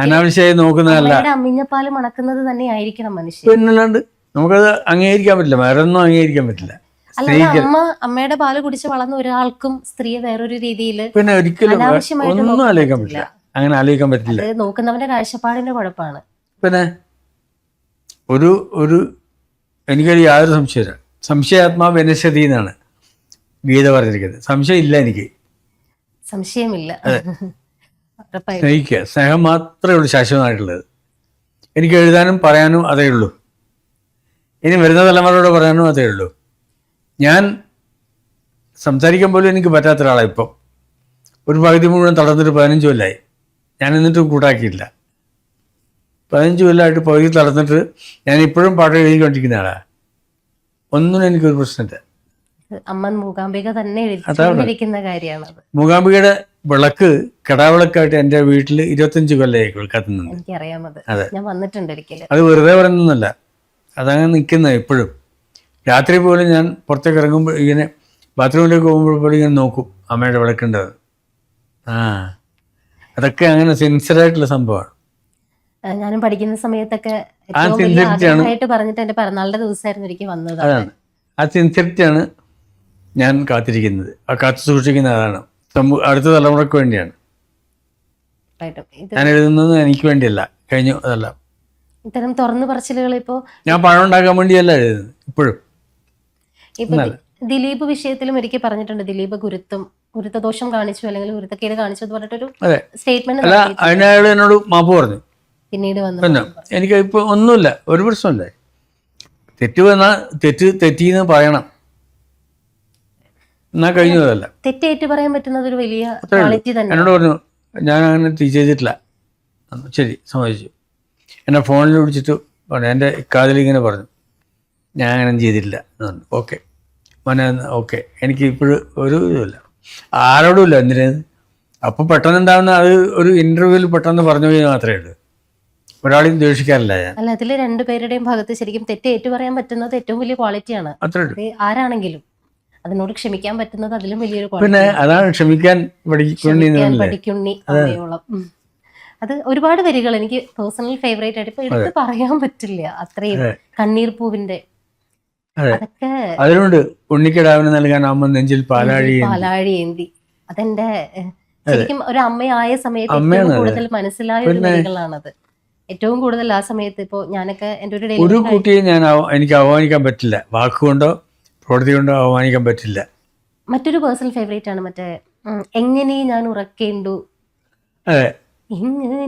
അനാവശ്യമായി നോക്കുന്നതല്ല. അമ്മിഞ്ഞപ്പാല് മണക്കുന്നത് തന്നെ ആയിരിക്കണം മനുഷ്യൻ. പിന്നല്ലാണ്ട് നമുക്കത് അംഗീകരിക്കാൻ പറ്റില്ല, വേറെ ഒന്നും അംഗീകരിക്കാൻ പറ്റില്ല. അമ്മയുടെ പാല് കുടിച്ച് വളർന്ന ഒരാൾക്കും സ്ത്രീയെ വേറൊരു രീതിയിൽ പിന്നെ ഒരിക്കലും ഒന്നും ആലോചിക്കാൻ പറ്റില്ല, അങ്ങനെ ആലോചിക്കാൻ പറ്റില്ല. നോക്കുന്നവന്റെ കാഴ്ചപ്പാടിന്റെ കുഴപ്പമാണ്. പിന്നെ ഒരു എനിക്കൊരു യാതൊരു സംശയമില്ല. സംശയാത്മാ വിനശതി എന്നാണ് ഗീത പറഞ്ഞിരിക്കുന്നത്. സംശയം ഇല്ല, എനിക്ക് സംശയമില്ല. സ്നേഹിക്കുക, സ്നേഹം മാത്രമേ ഉള്ളൂ ശാശ്വതമായിട്ടുള്ളത്. എനിക്ക് എഴുതാനും പറയാനും അതേ ഉള്ളൂ, ഇനി വരുന്ന തലമുറയോട് പറയാനും അതേ ഉള്ളൂ. ഞാൻ സംസാരിക്കാൻ പോലും എനിക്ക് പറ്റാത്ത ഒരാളാണ് ഇപ്പം. ഒരു പകുതി മുഴുവൻ തളർന്നിട്ട് 15 കൊല്ലമായി. ഞാൻ എന്നിട്ടും കൂട്ടാക്കിയില്ല. 15 കൊല്ലമായിട്ട് പകുതി തളർന്നിട്ട് ഞാൻ ഇപ്പോഴും പാട്ട് എഴുതിക്കൊണ്ടിരിക്കുന്ന ആളാണ്. ഒന്നിനും എനിക്കൊരു പ്രശ്നമില്ല. അമ്മ മൂകാംബിക തന്നെ എഴുതിയിരിക്കുന്ന കാര്യമാണ്. മൂകാംബികയുടെ വിളക്ക് കടാവിളക്കായിട്ട് എൻ്റെ വീട്ടിൽ 25 കൊല്ലമായി കത്തുന്നുണ്ട്. എനിക്കറിയാമത്, അതെ, ഞാൻ വന്നിട്ടുണ്ട് ഒരിക്കലും. അത് വെറുതെ പറയുന്നൊന്നുമല്ല, അതങ്ങനെ നിൽക്കുന്നത് എപ്പോഴും. രാത്രി പോലും ഞാൻ പുറത്തേക്ക് ഇറങ്ങുമ്പോൾ ഇങ്ങനെ ബാത്റൂമിലേക്ക് പോകുമ്പോൾ ഇങ്ങനെ നോക്കും അമ്മയുടെ വിളക്കുണ്ടത്. അതൊക്കെ അങ്ങനെ സിൻസിയറായിട്ടുള്ള സംഭവമാണ്. ഞാനും പഠിക്കുന്ന സമയത്തൊക്കെ ഏറ്റവും വലിയ ആഗ്രഹമായിട്ട് പറഞ്ഞിട്ട് എൻ്റെ പിറന്നാളുടെ ദിവസമായിരുന്നു ഒരിക്കൽ വന്നത്. അതാണ് ആ സിൻസിയറിറ്റിയാണ് ഞാൻ കാത്തിരിക്കുന്നത്, ആ കാത്തു സൂക്ഷിക്കുന്നത്. അതാണ് അടുത്ത തലമുറയ്ക്ക് വേണ്ടിയാണ് ഞാൻ എഴുതുന്നത്, എനിക്ക് വേണ്ടിയല്ല. കഴിഞ്ഞു അതല്ല. ഇത്തരം തുറന്നു പറച്ചിലുകൾ ഇപ്പോൾ ഞാൻ പണം ഉണ്ടാക്കാൻ വേണ്ടിയല്ല എഴുതുന്നത് ഇപ്പോഴും. ഇപ്പൊ ദിലീപ് വിഷയത്തിലും ഒരിക്കൽ പറഞ്ഞിട്ടുണ്ട്, ദിലീപ് ഗുരുത്വദോഷം കാണിച്ചു അല്ലെങ്കിൽ ഗുരുത്തക്കേട് കാണിച്ചു എന്ന് പറഞ്ഞിട്ടൊരു സ്റ്റേറ്റ്മെന്റ്. അല്ല, അതിനയാൾ എന്നോട് മാപ്പ് പറഞ്ഞു. പിന്നീട് വന്നു എനിക്ക് ഇപ്പൊ ഒന്നുമില്ല, ഒരു പ്രശ്നമില്ല. തെറ്റ് വന്നാൽ തെറ്റിന്ന് പറയണം, എന്നാ കഴിഞ്ഞതല്ല. തെറ്റേറ്റ് പറയാൻ പറ്റുന്നത് ഒരു വലിയ ക്വാളിറ്റി തന്നെ. എന്നോട് പറഞ്ഞു ഞാൻ അങ്ങനെ ചെയ്തിട്ടില്ല. ശരി, സമ്മതിച്ചു. എന്നെ ഫോണിൽ വിളിച്ചിട്ട് പറഞ്ഞു, എൻ്റെ കാതിലിങ്ങനെ പറഞ്ഞു ഞാൻ അങ്ങനെ ചെയ്തിട്ടില്ല എന്ന് പറഞ്ഞു. ഓക്കെ മോനെ, ഓക്കെ. എനിക്ക് ഇപ്പോഴും ഒരു ഇതുമില്ല, ആരോടുമില്ല. എന്തിനത് അപ്പോൾ പെട്ടെന്ന് ഉണ്ടാകുന്ന അത് ഒരു ഇന്റർവ്യൂവിൽ പെട്ടെന്ന് പറഞ്ഞു പോയി മാത്രമേ ഉള്ളൂ. ഒരാളെയും ദ്വേഷിക്കാറില്ല ഞാൻ. അല്ല, അതിൽ രണ്ടുപേരുടെയും ഭാഗത്ത് ശരിക്കും തെറ്റ് ഏറ്റു പറയാൻ പറ്റുന്നത് ഏറ്റവും വലിയ ക്വാളിറ്റിയാണ്. ആരാണെങ്കിലും അതിനോട് ക്ഷമിക്കാൻ പറ്റുന്നത് അതിലും വലിയൊരു ക്വാളിറ്റി. പിന്നെ അതാണ് ക്ഷമിക്കാൻ പഠിക്കുണ്ണി അമ്മയോളം. അത് ഒരുപാട് വരികൾ എനിക്ക് പേഴ്സണൽ ഫേവറേറ്റ് ആയിട്ട് ഇപ്പൊ എടുത്ത് പറയാൻ പറ്റില്ല, അത്രയും. കണ്ണീർ പൂവിന്റെ അതൊക്കെ അതിലുണ്ട്. ഉണ്ണിക്കിടാവിന് നൽകാൻ അമ്മ നെഞ്ചിൽ പാലാഴി ഏന്തി. അതെന്റെ ശരിക്കും ഒരു അമ്മയായ സമയത്ത് ഏറ്റവും കൂടുതൽ മനസ്സിലായ ഒരു വരികളാണത്. ഏറ്റവും കൂടുതൽ ആ സമയത്ത് ഇപ്പോ ഞാനൊക്കെ എൻ്റെ ഒരു കുട്ടിയെ എനിക്ക് അവമാനിക്കാൻ പറ്റില്ല, വാക്കുകൊണ്ടോ പ്രവൃത്തി കൊണ്ടോ അവമാനിക്കാൻ പറ്റില്ല. മറ്റൊരു പേഴ്സണൽ ഫേവറേറ്റ് ആണ് മറ്റേ എങ്ങനെ ഞാൻ ഉറക്കേണ്ടു. അതെ, എങ്ങനെ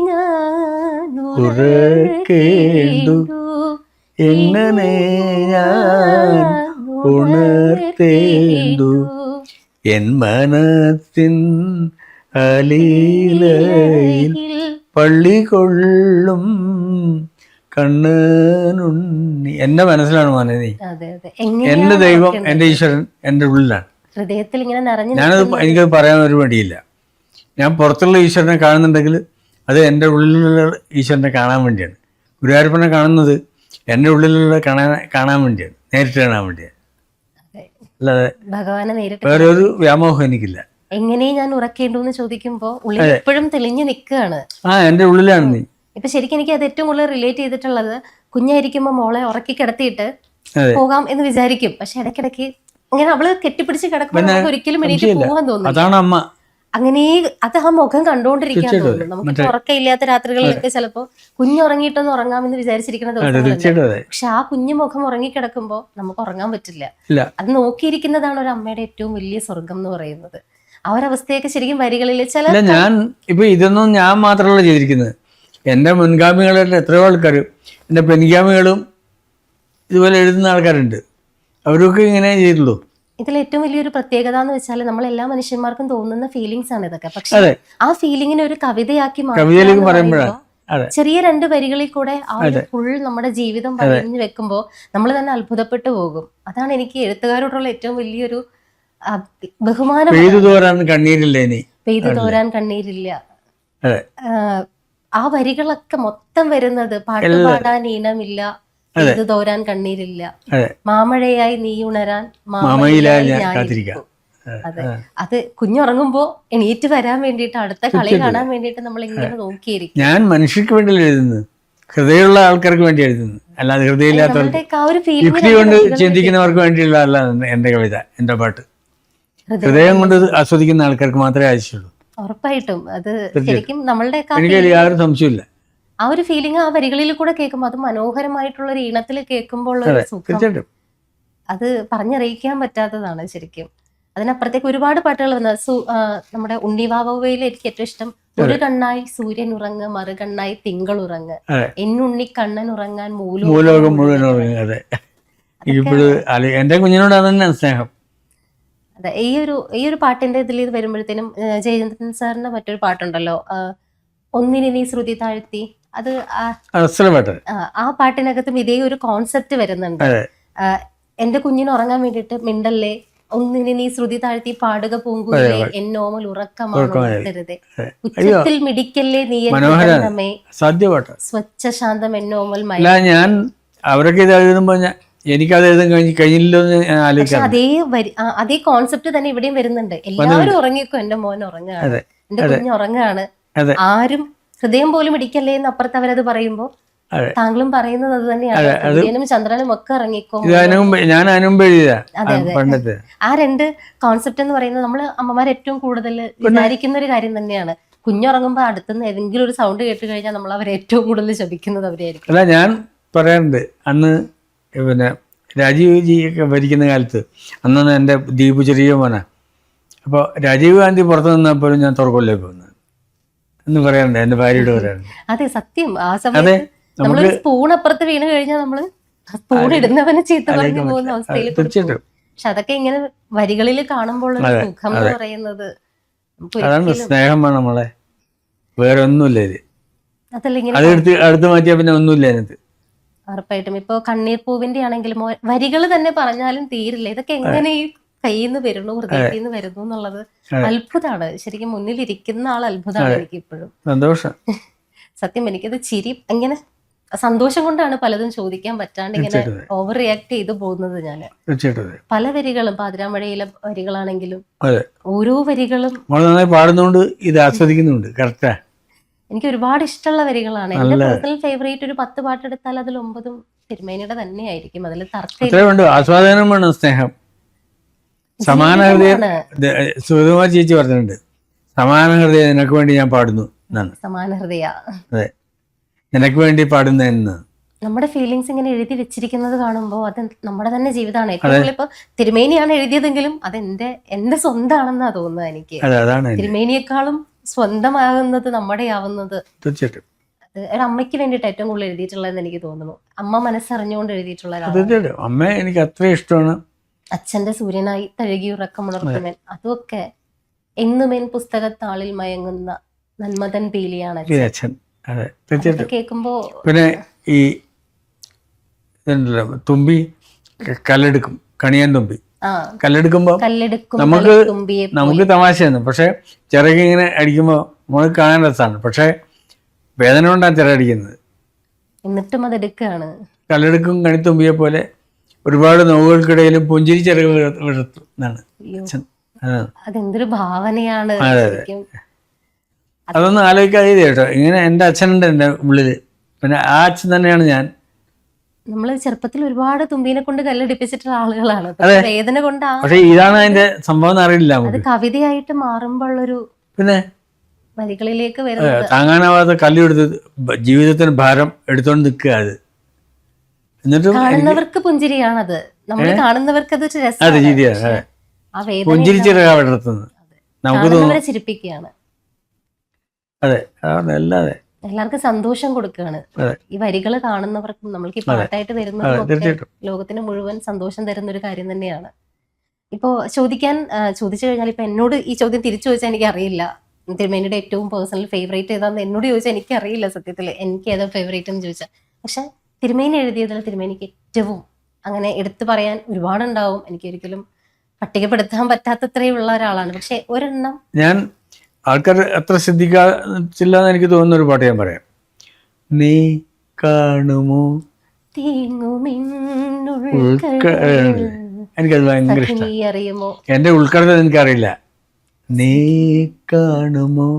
ഞാൻ ഉറക്കേണ്ടു, എങ്ങനെ ഞാൻ ഉണർത്തേണ്ടു, എൻ മനത്തിൻ അലീലയിൽ പള്ളി കൊള്ളും കണ്ണനുണ്ണി. എന്റെ മനസ്സിലാണ് മോനെ നീ. എന്റെ ദൈവം, എന്റെ ഈശ്വരൻ എന്റെ ഉള്ളിലാണ്. ഹൃദയത്തിൽ ഇങ്ങനെ നിറഞ്ഞു. എനിക്കത് പറയാൻ ഒരു മടിയില്ല. ഞാൻ പുറത്തുള്ള ഈശ്വരനെ കാണുന്നുണ്ടെങ്കിൽ അത് എൻ്റെ ഉള്ളിലുള്ള ഈശ്വരനെ കാണാൻ വേണ്ടിയാണ്. ഗുരുവായൂരപ്പനെ കാണുന്നത് എൻ്റെ ഉള്ളിലുള്ള കാണാൻ വേണ്ടിയാണ്, നേരിട്ട് കാണാൻ വേണ്ടിയാണ്. അല്ലാതെ ഭഗവാനെ നേരിട്ട് വേറെ ഒരു വ്യാമോഹം എനിക്കില്ല. എങ്ങനെ ഞാൻ ഉറക്കേണ്ടു എന്ന് ചോദിക്കുമ്പോ ഉള്ളിൽ എപ്പോഴും തെളിഞ്ഞു നിൽക്കുകയാണ്. എന്റെ ഉള്ളിലാണ് നീ. ഇപ്പൊ ശരിക്കും എനിക്ക് അത് ഏറ്റവും കൂടുതൽ റിലേറ്റ് ചെയ്തിട്ടുള്ളത്, കുഞ്ഞായിരിക്കുമ്പോ മോളെ ഉറക്കി കിടത്തിയിട്ട് പോകാം എന്ന് വിചാരിക്കും. പക്ഷെ ഇടയ്ക്കിടയ്ക്ക് ഇങ്ങനെ അവള് കെട്ടിപ്പിടിച്ച് കിടക്കുമ്പോൾ ഒരിക്കലും എണീറ്റ് പോകാൻ തോന്നുന്നു. അതാണ് അമ്മ. അങ്ങനെ അത് ആ മുഖം കണ്ടുകൊണ്ടിരിക്കാൻ തോന്നുന്നു. നമുക്ക് ഉറക്കമില്ലാത്ത രാത്രികളിലൊക്കെ ചിലപ്പോ കുഞ്ഞുറങ്ങിയിട്ടൊന്ന് ഉറങ്ങാമെന്ന് വിചാരിച്ചിരിക്കുന്ന ദിവസങ്ങളുണ്ട്. പക്ഷെ ആ കുഞ്ഞു മുഖം ഉറങ്ങിക്കിടക്കുമ്പോ നമുക്ക് ഉറങ്ങാൻ പറ്റില്ല. അത് നോക്കിയിരിക്കുന്നതാണ് ഒരു അമ്മയുടെ ഏറ്റവും വലിയ സ്വർഗം എന്ന് പറയുന്നത്. ആ ഒരവസ്ഥയൊക്കെ ശരിക്കും വരികളിൽ ചില ഞാൻ ഇപ്പൊ ഇതൊന്നും ഞാൻ മാത്രമല്ല ചെയ്തിരിക്കുന്നത്. എൻ്റെ മുൻഗാമികളുടെ എത്രയോ ആൾക്കാർ, എൻ്റെ പിൻഗാമികളും ഇതുപോലെ എഴുതുന്ന ആൾക്കാരുണ്ട്. അവരൊക്കെ ഇങ്ങനെ ചെയ്തുള്ളൂ. ഇതിൽ ഏറ്റവും വലിയൊരു പ്രത്യേകത എന്ന് വെച്ചാൽ നമ്മൾ എല്ലാ മനുഷ്യന്മാർക്കും തോന്നുന്ന ഫീലിങ്സ് ആണ് ഇതൊക്കെ. പക്ഷെ ആ ഫീലിങ്ങിനെ ഒരു കവിതയാക്കി ചെറിയ 2 വരികളിൽ കൂടെ ആ ഒരു ഫുൾ നമ്മുടെ ജീവിതം പറഞ്ഞു വെക്കുമ്പോൾ നമ്മൾ തന്നെ അത്ഭുതപ്പെട്ടു പോകും. അതാണ് എനിക്ക് എഴുത്തുകാരോടുള്ള ഏറ്റവും വലിയൊരു ബഹുമാനം. പെയ്തു തോരാൻ കണ്ണീരില്ല. ആ വരികളൊക്കെ മൊത്തം വരുന്നത് പാട്ടുപാടാൻ ഈണമില്ല, പെയ്തു തോരാൻ കണ്ണീരില്ല, മാമഴയായി നീ ഉണരാൻ മാമയിലായി ഞാൻ. അതെ, അത് കുഞ്ഞുറങ്ങുമ്പോ എണീറ്റ് വരാൻ വേണ്ടിട്ട് അടുത്ത കളി കാണാൻ വേണ്ടിട്ട് നമ്മൾ ഇങ്ങനെ നോക്കിയിരിക്കും. ഞാൻ മനുഷ്യർക്ക് വേണ്ടി എഴുതുന്നത്, ഹൃദയമുള്ള ആൾക്കാർക്ക് വേണ്ടി എഴുതുന്നത്, അല്ലാതെ ഹൃദയമില്ലാത്തവർക്ക് യുക്തി കൊണ്ട് ചിന്തിക്കുന്നവർക്ക് വേണ്ടിയുള്ള അല്ല എന്റെ കവിത, എന്റെ പാട്ട്. ഹൃദയം കൊണ്ട് ആസ്വദിക്കുന്ന ആൾക്കാർക്ക് മാത്രമേ ആവശ്യമുള്ളൂ. ഉറപ്പായിട്ടും അത് ശരിക്കും നമ്മളുടെ യാതൊരു സംശയമില്ല. ആ ഒരു ഫീലിംഗ് ആ വരികളിൽ കൂടെ കേൾക്കുമ്പോൾ, അത് മനോഹരമായിട്ടുള്ള ഒരു ഈണത്തിൽ കേൾക്കുമ്പോൾ അത് പറഞ്ഞറിയിക്കാൻ പറ്റാത്തതാണ് ശരിക്കും. അതിനപ്പുറത്തേക്ക് ഒരുപാട് പാട്ടുകൾ വന്നത്. നമ്മുടെ ഉണ്ണിവാവയിൽ എനിക്ക് ഏറ്റവും ഇഷ്ടം ഒരു കണ്ണായി സൂര്യൻ ഉറങ്ങ്, മറുകണ്ണായി തിങ്കൾ ഉറങ്ങ്, എന്നുണ്ണി കണ്ണൻ ഉറങ്ങാൻ മൂലോകം മുഴുവൻ ഉറങ്ങ്. എന്റെ കുഞ്ഞിനോട് അതന്നെ സ്നേഹം. അതെ, ഈ ഒരു പാട്ടിന്റെ ഇതിൽ ഇത് വരുമ്പോഴത്തേനും ജയചന്ദ്രൻ സാറിന്റെ മറ്റൊരു പാട്ടുണ്ടല്ലോ, ഒന്നിനെ നീ ശ്രുതി താഴ്ത്തി, അത് ആ പാട്ടിനകത്തും ഇതേ ഒരു കോൺസെപ്റ്റ് വരുന്നുണ്ട്. എന്റെ കുഞ്ഞിന് ഉറങ്ങാൻ വേണ്ടിയിട്ട് മിണ്ടല്ലേ, ഒന്നിനെ നീ ശ്രുതി താഴ്ത്തി പാടുക പൂങ്കുയിലെ എന്നോമൽ ഉറക്കമാണേ ഉച്ചത്തിൽ മിടിക്കല്ലേ നീ മനോഹരമേ സാധ്യപാട്ട സ്വച്ഛ ശാന്തം എന്നോമൽ അല്ല ഞാൻ അവരൊക്കെ ഇത് എഴുതുമ്പോ എനിക്കത് എഴുതാൻ കഴിഞ്ഞില്ലോ എന്ന് ഞാൻ ആലോചിക്കാം. അതേ കോൺസെപ്റ്റ് തന്നെ ഇവിടെയും വരുന്നുണ്ട്. എല്ലാവരും ഉറങ്ങിക്കോ, എന്റെ മോൻ ഉറങ്ങാണ്, എന്റെ കുഞ്ഞ് ഉറങ്ങാണ്, ആരും ഹൃദയം പോലും ഇടിക്കല്ലേ എന്ന് അപ്പുറത്ത് അവരത് പറയുമ്പോ താങ്കളും പറയുന്നത് അത് തന്നെയാണ്. സൂര്യനും ചന്ദ്രനും ഒക്കെ ഇറങ്ങിക്കോ. ഞാൻ അതെ. ആ രണ്ട് കോൺസെപ്റ്റ് എന്ന് പറയുന്നത് നമ്മള് അമ്മമാർ ഏറ്റവും കൂടുതൽ വിചാരിക്കുന്ന ഒരു കാര്യം തന്നെയാണ്. കുഞ്ഞുറങ്ങുമ്പോ അടുത്തുനിന്ന് ഏതെങ്കിലും ഒരു സൗണ്ട് കേട്ട് കഴിഞ്ഞാൽ നമ്മൾ അവരെ ഏറ്റവും കൂടുതൽ ശപിക്കുന്നത് അവരെയായിരിക്കും. അല്ല, ഞാൻ പറയാറുണ്ട്, അന്ന് പിന്നെ രാജീവ് ജിയൊക്കെ ഭരിക്കുന്ന കാലത്ത്, അന്ന് എൻ്റെ ദീപു ചെറിയ മോനാ. അപ്പോൾ രാജീവ് ഗാന്ധി പുറത്തു നിന്നപ്പോഴും ഞാൻ തുറക്കൊല്ലേക്ക് പോകുന്നത് എന്ന് പറയാറുണ്ട്, എൻ്റെ ഭാര്യയോട് പറയാറുണ്ട്. അതെ, സത്യം. ആ സമയത്ത് നമ്മളൊരു സ്പൂൺ അപ്പുറത്ത് വീണ് കഴിഞ്ഞാൽ നമ്മള് സ്പൂൺ ഇടുന്നവനെ ചീത്ത പറഞ്ഞു പോകുന്ന അവസ്ഥയിൽ. തീർച്ചയായിട്ടും. പക്ഷെ അതൊക്കെ ഇങ്ങനെ വരികളിൽ കാണുമ്പോൾ സുഖം എന്ന് പറയുന്നത് അതാണ്. സ്നേഹമാണ് നമ്മളെ, വേറെ ഒന്നുമില്ല ഇത്. അതല്ല ഇങ്ങനെ അടുത്ത് മാറ്റിയാൽ പിന്നെ ഒന്നുമില്ല അതിനകത്ത്. ഉറപ്പായിട്ടും. ഇപ്പൊ കണ്ണീർ പൂവിന്റെ ആണെങ്കിലും വരികൾ തന്നെ പറഞ്ഞാലും തീരില്ല. ഇതൊക്കെ എങ്ങനെ ഈ കയ്യിൽ നിന്ന് വരുന്നു, ഹൃദയത്തിൽ നിന്ന് വരുന്നു എന്നുള്ളത് അത്ഭുതമാണ്. ശരിക്കും മുന്നിലിരിക്കുന്ന ആൾ അത്ഭുതമാണ് എനിക്ക് ഇപ്പോഴും. സന്തോഷം. സത്യം, എനിക്കത് ചിരി ഇങ്ങനെ സന്തോഷം കൊണ്ടാണ് പലതും ചോദിക്കാൻ പറ്റാണ്ട് ഇങ്ങനെ ഓവർ റിയാക്ട് ചെയ്തു പോകുന്നത്. ഞാന് പല വരികളും പാതിരാമഴയിലെ വരികളാണെങ്കിലും ഓരോ വരികളും പാടുന്നുണ്ട്, ഇത് ആസ്വദിക്കുന്നുണ്ട്. കറക്റ്റാ. എനിക്ക് ഒരുപാട് ഇഷ്ടമുള്ള വരികളാണ്. എന്റെ പേഴ്സണൽ ഫേവറേറ്റ് ഒരു 10 പാട്ടെടുത്താൽ അതിൽ 9 തിരുമേനിയുടെ തന്നെയായിരിക്കും. അതിൽ തർക്കം. ആസ്വാദനം വേണം, സ്നേഹം. സമാന ഹൃദയം. സുഗതകുമാർ ചേച്ചി പറഞ്ഞിട്ടുണ്ട്, സമാന ഹൃദയം നിനക്ക് വേണ്ടി ഞാൻ പാടുന്നു എന്നാണ്. സമാന ഹൃദയ. അതെ, നിനക്ക് വേണ്ടി പാടുന്ന. നമ്മുടെ ഫീലിങ്സ് ഇങ്ങനെ എഴുതി വെച്ചിരിക്കുന്നത് കാണുമ്പോൾ അത് നമ്മുടെ തന്നെ ജീവിതമാണ്. ഏറ്റവും ഇപ്പൊ തിരുമേനിയാണ് എഴുതിയതെങ്കിലും അത് എന്റെ സ്വന്തമാണെന്നാ തോന്നുന്നത് എനിക്ക്. തിരുമേനിയെക്കാളും സ്വന്തമാകുന്നത് നമ്മുടെ ആവുന്നത് തീർച്ചയായിട്ടും ഒരു അമ്മയ്ക്ക് വേണ്ടിയിട്ട് ഏറ്റവും കൂടുതൽ എഴുതിയിട്ടുള്ളതെന്ന് എനിക്ക് തോന്നുന്നു. അമ്മ മനസ്സറിഞ്ഞുകൊണ്ട് എഴുതിയിട്ടുള്ള ഒരാളാണ്. അമ്മ എനിക്ക് അത്ര ഇഷ്ടമാണ്. അച്ഛന്റെ സൂര്യനായി തഴുകിയുറക്കമുണർത്തുമൻ, അതുമൊക്കെ എന്നുമേൻ പുസ്തകത്താളിൽ മയങ്ങുന്ന നന്മതൻ പീലിയാണ് അച്ഛൻ. കേൾക്കുമ്പോ പിന്നെ ഈ തുമ്പി കല്ലെടുക്കും, കണിയാൻ തുമ്പി കല്ലെടുക്കുമ്പോ നമുക്ക് തമാശയാണ്. പക്ഷെ ചിറക് ഇങ്ങനെ അടിക്കുമ്പോ നമുക്ക് കാണാൻ രസമാണ്. പക്ഷെ വേദന കൊണ്ടാണ് ചിറകടിക്കുന്നത്. എന്നിട്ടും അതെടുക്കാണ്. കല്ലെടുക്കും കണിത്തുമ്പിയെ പോലെ ഒരുപാട് നോവുകൾക്കിടയിലും പുഞ്ചിരി ചിറക് വിടർത്തും എന്നാണ്. അതെന്തൊരു ഭാവനയാണ്. അതൊന്നും ആലോചിക്കാതെ കേട്ടോ. ഇങ്ങനെ എൻ്റെ അച്ഛനുണ്ട് എൻ്റെ ഉള്ളില്. പിന്നെ ആ അച്ഛൻ തന്നെയാണ് ഞാൻ. നമ്മള് ചെറുപ്പത്തിൽ ഒരുപാട് തുമ്പീനെ കൊണ്ട് കല്ലെടുപ്പിച്ചിട്ടുള്ള ആളുകളാണ്. വേദന കൊണ്ട്. പക്ഷെ ഇതാണ് അതിന്റെ സംഭവം അറിയില്ല. അത് കവിതയായിട്ട് മാറുമ്പോഴൊരു പിന്നെ വരികളിലേക്ക് വരുന്നത് താങ്ങാനാവാതെ കല്ലെടുത്ത് ജീവിതത്തിന് ഭാരം എടുത്തോണ്ട് നിൽക്കുക. അത് എന്നിട്ടും കാണുന്നവർക്ക് പുഞ്ചിരിയാണത്. നമ്മൾ കാണുന്നവർക്ക് അത് പുഞ്ചിരിച്ചിറക്കുന്നത് നമുക്ക് തോന്നുന്നു ചിരിപ്പിക്കുകയാണ്. അതെ, അതാണ്. അല്ലാതെ എല്ലാവർക്കും സന്തോഷം കൊടുക്കുകയാണ്. ഈ വരികൾ കാണുന്നവർക്കും നമ്മൾക്ക് ഈ പാട്ടായിട്ട് വരുന്നതും ലോകത്തിന് മുഴുവൻ സന്തോഷം തരുന്ന ഒരു കാര്യം തന്നെയാണ്. ഇപ്പോ ചോദിച്ചു കഴിഞ്ഞാൽ ഇപ്പൊ എന്നോട് ഈ ചോദ്യം തിരിച്ചു ചോദിച്ചാൽ എനിക്ക് അറിയില്ല. തിരുമേനിയുടെ ഏറ്റവും പേഴ്സണൽ ഫേവറേറ്റ് ഏതാന്ന് എന്നോട് ചോദിച്ചാൽ എനിക്കറിയില്ല സത്യത്തിൽ. എനിക്ക് ഏതാ ഫേവറേറ്റ് എന്ന് ചോദിച്ചാൽ. പക്ഷെ തിരുമേനി എഴുതിയതിൽ തിരുമേനിക്ക് ഏറ്റവും അങ്ങനെ എടുത്തു പറയാൻ ഒരുപാടുണ്ടാവും. എനിക്ക് ഒരിക്കലും പട്ടികപ്പെടുത്താൻ പറ്റാത്തത്രയുള്ള ഒരാളാണ്. പക്ഷെ ഒരെണ്ണം ഞാൻ ആൾക്കാർ അത്ര ശ്രദ്ധിക്കില്ല എന്ന് എനിക്ക് തോന്നുന്ന ഒരു പാട്ട് ഞാൻ പറയാം. നീ കാണുമോ എനിക്കത് ഭയങ്കര ഇഷ്ടം. എന്റെ ഉൾക്കടൽ എനിക്കറിയില്ല. നീ കാണുമോ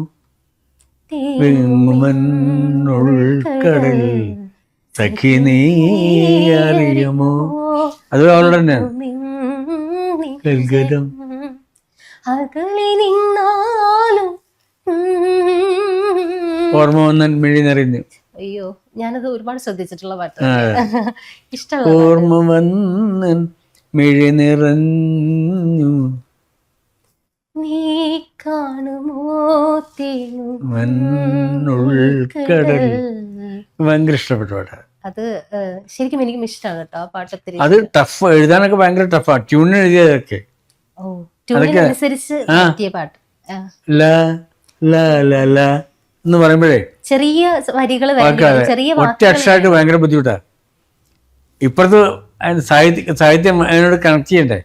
ഉൾക്കടൽ സഖി നീ അറിയുമോ. അത് അവളുടെ തന്നെയാണ്. ഓർമ്മ വന്നൻ മിഴി നിറഞ്ഞു. അയ്യോ, ഞാനത് ഒരുപാട് ശ്രദ്ധിച്ചിട്ടുള്ള പാട്ടാണ്. ഇഷ്ടമുള്ള ഓർമ്മ വന്നൻ മിഴി നിറഞ്ഞു നീ കാണുമോ ഉൾക്കടൽ. ഭയങ്കര ഇഷ്ടപ്പെട്ട പാട്ടാ അത്. ശരിക്കും എനിക്കും ഇഷ്ടമാണ് കേട്ടോ ആ പാട്ടത്തിൽ. അത് ടഫ്, എഴുതാനൊക്കെ ഭയങ്കര ടഫാ. ട്യൂണിന് എഴുതിയതൊക്കെ അനുസരിച്ച് പാട്ട് എന്ന് പറയുമ്പോഴേ ചെറിയ വരികൾ ഒറ്റ അക്ഷരമായിട്ട് ഭയങ്കര ബുദ്ധിമുട്ടാ. ഇപ്പുറത്ത് സാഹിത്യം അതിനോട് കണക്ട് ചെയ്യണ്ടേ.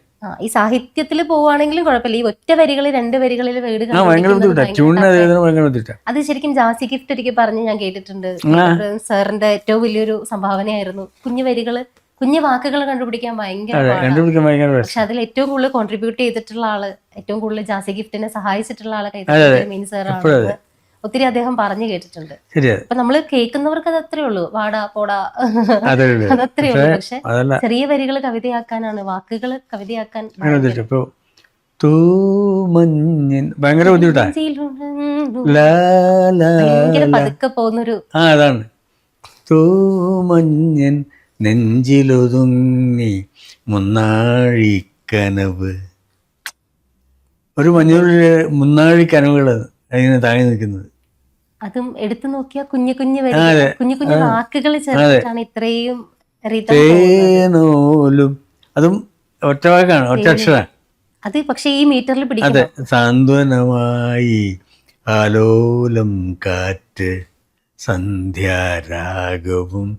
ഈ സാഹിത്യത്തിൽ പോവുകയാണെങ്കിലും കുഴപ്പമില്ല, ഈ ഒറ്റ വരികളിൽ 2 വരികളിൽ വീട് ഭയങ്കര ബുദ്ധിമുട്ടാണ്, ട്യൂണിന് ഭയങ്കര ബുദ്ധിമുട്ടാണ്. അത് ശരിക്കും ജാസി ഗിഫ്റ്റ് ഒരിക്കൽ പറഞ്ഞ് ഞാൻ കേട്ടിട്ടുണ്ട്. സാറിന്റെ ഏറ്റവും വലിയൊരു സംഭാവനയായിരുന്നു കുഞ്ഞു വരികള്, കുഞ്ഞു വാക്കുകൾ കണ്ടുപിടിക്കാൻ ഭയങ്കര പാടാണ്. പക്ഷെ അതിൽ ഏറ്റവും കൂടുതൽ കോൺട്രിബ്യൂട്ട് ചെയ്തിട്ടുള്ള ആള്, ഏറ്റവും കൂടുതൽ ജാസി ഗിഫ്റ്റിനെ സഹായിച്ചിട്ടുള്ള ആള് മീൻ സാറാണ്. ഒത്തിരി അദ്ദേഹം പറഞ്ഞു കേട്ടിട്ടുണ്ട്. അപ്പൊ നമ്മള് കേൾക്കുന്നവർക്ക് അത് അത്രേ ഉള്ളൂ, വാടാ പോടാ അതത്രേ ഉള്ളൂ. പക്ഷെ ചെറിയ വരികൾ കവിതയാക്കാനാണ്, വാക്കുകൾ കവിതയാക്കാൻ ഭയങ്കര ബുദ്ധിമുട്ടാണ്. ഭയങ്കര പതുക്കെ പോകുന്നൊരു അതാണ്. തൂമഞ്ഞൻ നെഞ്ചിലൊതുങ്ങി മുന്നാഴിക്കനവ്, ഒരു മഞ്ഞൂരിലെ മുന്നാഴി കനവുകൾ അതിന് താങ്ങി നിൽക്കുന്നത്. അതും എടുത്തു നോക്കിയാൽ കുഞ്ഞു കുഞ്ഞു കുഞ്ഞു കുഞ്ഞു വാക്കുകൾ ചേർത്തിട്ടാണ് ഇത്രയും തേനോലും, അതും ഒറ്റ വാക്കാണ്, ഒറ്റ അക്ഷരം. അത് പക്ഷെ ഈ മീറ്ററിൽ പിടിക്കും. അതെ, സാന്ത്വനമായി ആലോലം കാറ്റ്, സന്ധ്യാരാഗവും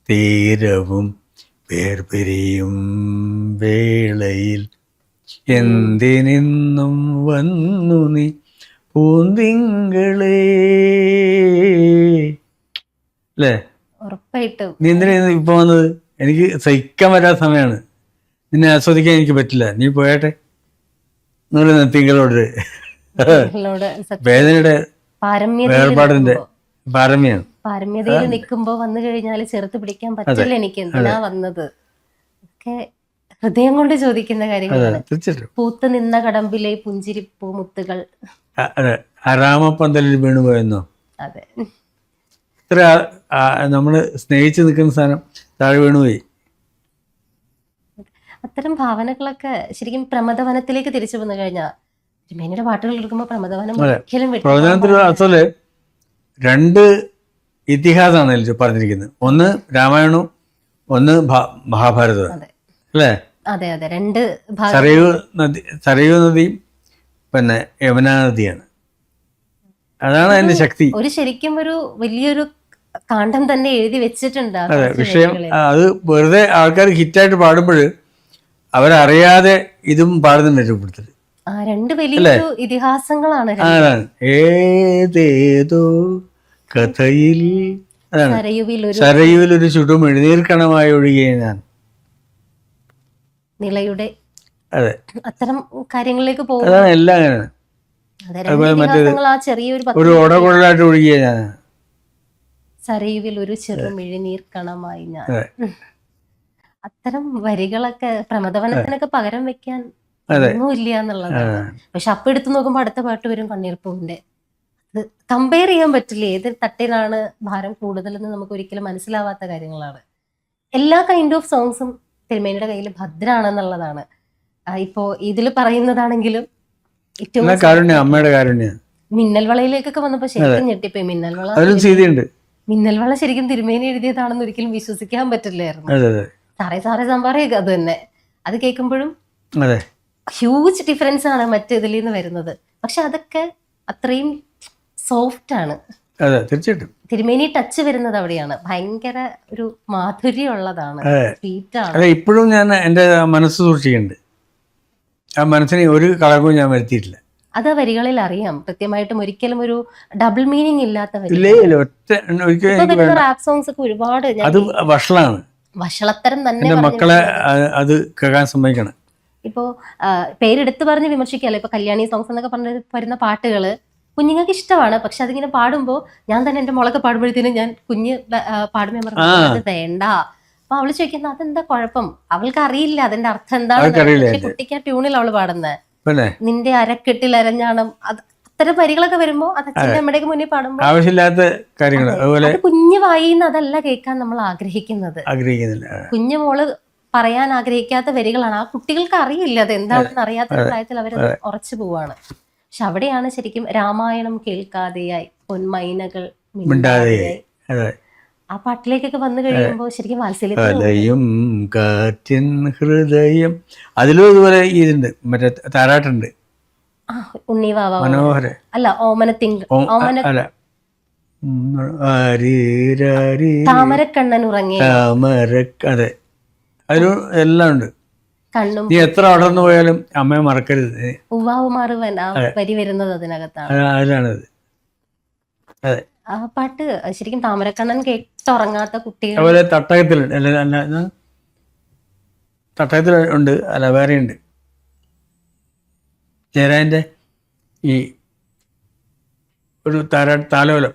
തീരവും വേർപിരിയും വേളയിൽ എന്തിനിന്നും വന്നു നീ പൂന്തിങ്കളേ. അല്ലേ? ഉറപ്പായിട്ടും. നീ എന്തിനാ ഇപ്പൊ വന്നത്? എനിക്ക് സഹിക്കാൻ പറ്റാത്ത സമയമാണ്, നിന്നെ ആസ്വദിക്കാൻ എനിക്ക് പറ്റില്ല, നീ പോയാട്ടെ. തിങ്കളോട് വേദനയുടെ വേർപാടിന്റെ പാരമ്യതയിൽ നിൽക്കുമ്പോ വന്നു കഴിഞ്ഞാൽ ചെറുത്ത് പിടിക്കാൻ പറ്റില്ല എനിക്ക്, എന്തിനാ വന്നത് ഒക്കെ ഹൃദയം കൊണ്ട് ചോദിക്കുന്ന കാര്യങ്ങളാണ്. പൂത്ത് നിന്ന കടമ്പിലെ പുഞ്ചിരിപ്പൂ മുത്തുകൾ, രാമപ്പന്തലിൽ വീണുപോയെന്നോ. അതെ, ഇത്ര നമ്മള് സ്നേഹിച്ചു നിൽക്കുന്ന സാധനം താഴെ വീണുപോയി. അത്തരം ഭാവനകളൊക്കെ ശരിക്കും പ്രമദവനത്തിലേക്ക് തിരിച്ചു വന്നു കഴിഞ്ഞാൽ തിരുമേനിയുടെ പാട്ടുകൾ എടുക്കുമ്പോൾ പ്രമദവനം അസല് 2 ഇതിഹാസമാണ് അതിൽ പറഞ്ഞിരിക്കുന്നത്. ഒന്ന് രാമായണവും ഒന്ന് മഹാഭാരതവും അല്ലേ? അതെ അതെ, 2 സരയൂ നദിയും പിന്നെ യമുനാ നദിയാണ്. അതാണ് അതിന്റെ ശക്തി. ഒരു ശരിക്കും ഒരു വലിയൊരു കാണ്ഡം തന്നെ എഴുതി വെച്ചിട്ടുണ്ട്. അതെ, വിഷയം അത് വെറുതെ ആൾക്കാർ ഹിറ്റായിട്ട് പാടുമ്പോൾ അവരറിയാതെ ഇതും പാടുന്നുണ്ട് രൂപപ്പെടുത്തൽ. 2 വലിയൊരു ഇതിഹാസങ്ങളാണ്. ഏതേതോ കഥയിൽ, അതാണ് സരയുവിൽ ഒരു ചുടും എഴുന്നീർക്കണമായി ഒഴുകിയ ഞാൻ. നിളയുടെ അതെ, അത്തരം കാര്യങ്ങളിലേക്ക് പോകും. അതാണ് എല്ലാം അങ്ങനെയാണ്. ഒരു ഓടകൊള്ളായിട്ട് ഒഴുകിയ ഞാൻ. സരയുവിൽ ഒരു ചെറുമിഴിനീർക്കണമായി ഞാൻ. അത്തരം വരികളൊക്കെ പ്രമദവനത്തിനൊക്കെ പകരം വെക്കാൻ ഒന്നുമില്ല എന്നുള്ളതാണ്. പക്ഷെ അപ്പൊ എടുത്തു നോക്കുമ്പോ അടുത്ത പാട്ട് വരും കണ്ണീർപ്പൂവിന്റെ. അത് കമ്പയർ ചെയ്യാൻ പറ്റില്ല, ഏത് തട്ടിനാണ് ഭാരം കൂടുതലെന്ന് നമുക്ക് ഒരിക്കലും മനസ്സിലാവാത്ത കാര്യങ്ങളാണ്. എല്ലാ കൈൻഡ് ഓഫ് സോങ്സും തിരുമേനിയുടെ കയ്യിൽ ഭദ്രാണെന്നുള്ളതാണ്. ഇപ്പോ ഇതില് പറയുന്നതാണെങ്കിലും ഏറ്റവും അമ്മയുടെ കാരുണ്യം മിന്നൽ വളയിലേക്കൊക്കെ വന്നപ്പോ ശരിക്കും ഞെട്ടിപ്പോയി. മിന്നൽ വള ശരിക്കും തിരുമേനി എഴുതിയതാണെന്ന് ഒരിക്കലും വിശ്വസിക്കാൻ പറ്റില്ലായിരുന്നു. സാറേ സംഭാറയൊക്കെ അത് തന്നെ. അത് കേൾക്കുമ്പോഴും ഹ്യൂജ് ഡിഫറൻസ് ആണ് മറ്റേതിൽ നിന്ന് വരുന്നത്. പക്ഷെ അതൊക്കെ അത്രയും സോഫ്റ്റ് ആണ്. തിരുമേനി ടച്ച് വരുന്നത് അവിടെയാണ്. ഭയങ്കര ഒരു മാധുര്യമുള്ളതാണ്, സ്വീറ്റാണ്. ഇപ്പോഴും ഞാൻ എന്റെ മനസ്സ് സൂക്ഷിക്കുന്നുണ്ട്. ആ മനസ്സിന് ഒരു കളങ്കവും ഞാൻ വരുത്തിയിട്ടില്ല. അത് വരികളിൽ അറിയാം കൃത്യമായിട്ടും. ഒരിക്കലും ഒരു ഡബിൾ മീനിങ് ഇല്ലാത്ത റാപ്പ് സോങ്സ് ഒക്കെ ഒരുപാട് വഷളത്തരം തന്നെ മക്കളെ അത് കേൾക്കാൻ സമ്മതിക്കണം. ഇപ്പോ പേരെടുത്ത് പറഞ്ഞ് വിമർശിക്കാമല്ലോ. ഇപ്പൊ കല്യാണി സോങ്സ് എന്നൊക്കെ പറഞ്ഞ് വരുന്ന പാട്ടുകള് കുഞ്ഞുങ്ങൾക്ക് ഇഷ്ടമാണ്. പക്ഷെ അതിങ്ങനെ പാടുമ്പോ ഞാൻ തന്നെ എന്റെ മുളക് പാടുമ്പോഴത്തേനും ഞാൻ കുഞ്ഞ് പാടുമ്പോ അത് വേണ്ട. അപ്പൊ അവള് ചോദിക്കുന്ന അതെന്താ കുഴപ്പം, അവൾക്ക് അറിയില്ല അതിന്റെ അർത്ഥം എന്താണെന്ന്. പക്ഷെ കുട്ടിക്ക് ആ ട്യൂണിൽ അവള് പാടുന്നത് നിന്റെ അരക്കെട്ടിൽ അരഞ്ഞാണം, അത്തരം വരികളൊക്കെ വരുമ്പോ അത് അച്ഛൻ്റെ അമ്മയുടെ മുന്നിൽ പാടുമ്പോ ആവശ്യമില്ലാത്ത കാര്യങ്ങൾ. അത് കുഞ്ഞു വായിന്ന് അതല്ല കേൾക്കാൻ നമ്മൾ ആഗ്രഹിക്കുന്നത്. കുഞ്ഞു മോള് പറയാൻ ആഗ്രഹിക്കാത്ത വരികളാണ്. ആ കുട്ടികൾക്ക് അറിയില്ല അത് എന്താണെന്ന് അറിയാത്ത പ്രായത്തിൽ അവരത് ഉറച്ചു പോവാണ്. പക്ഷെ അവിടെയാണ് ശരിക്കും രാമായണം കേൾക്കാതെയായി പൊന്മൈനകൾ മിണ്ടാതെയായി ആ പാട്ടിലേക്കൊക്കെ വന്നു കഴിയുമ്പോ ശരിക്കും വാത്സല്യം കാറ്റിൻ ഹൃദയം. അതിലും ഇതുപോലെ ഇതുണ്ട്, മറ്റേ താരാട്ടുണ്ട്, ഉണ്ണിവാവ മനോഹര അല്ല താമരക്കണ്ണൻ ഉറങ്ങി. അതെ, അതിലും എല്ലാം ഉണ്ട്. കണ്ണും നീ എത്ര വളർന്നു പോയാലും അമ്മയെ മറക്കരുത്. ഉവാവ് മാറുവൻ ആ വരി വരുന്നത് അതിനകത്താണ്. അതിലാണിത്. അതെ. ആ പാട്ട് ശരിക്കും താമരക്കണ്ണൻ കേട്ടുറങ്ങാത്ത കുട്ടികൾ അതുപോലെ തട്ടകത്തിലുണ്ട്, അല്ല തട്ടകത്തിൽ ഉണ്ട്, അല്ല വേറെ ഉണ്ട്. ജയരാജൻ്റെ ഈ ഒരു താലോലം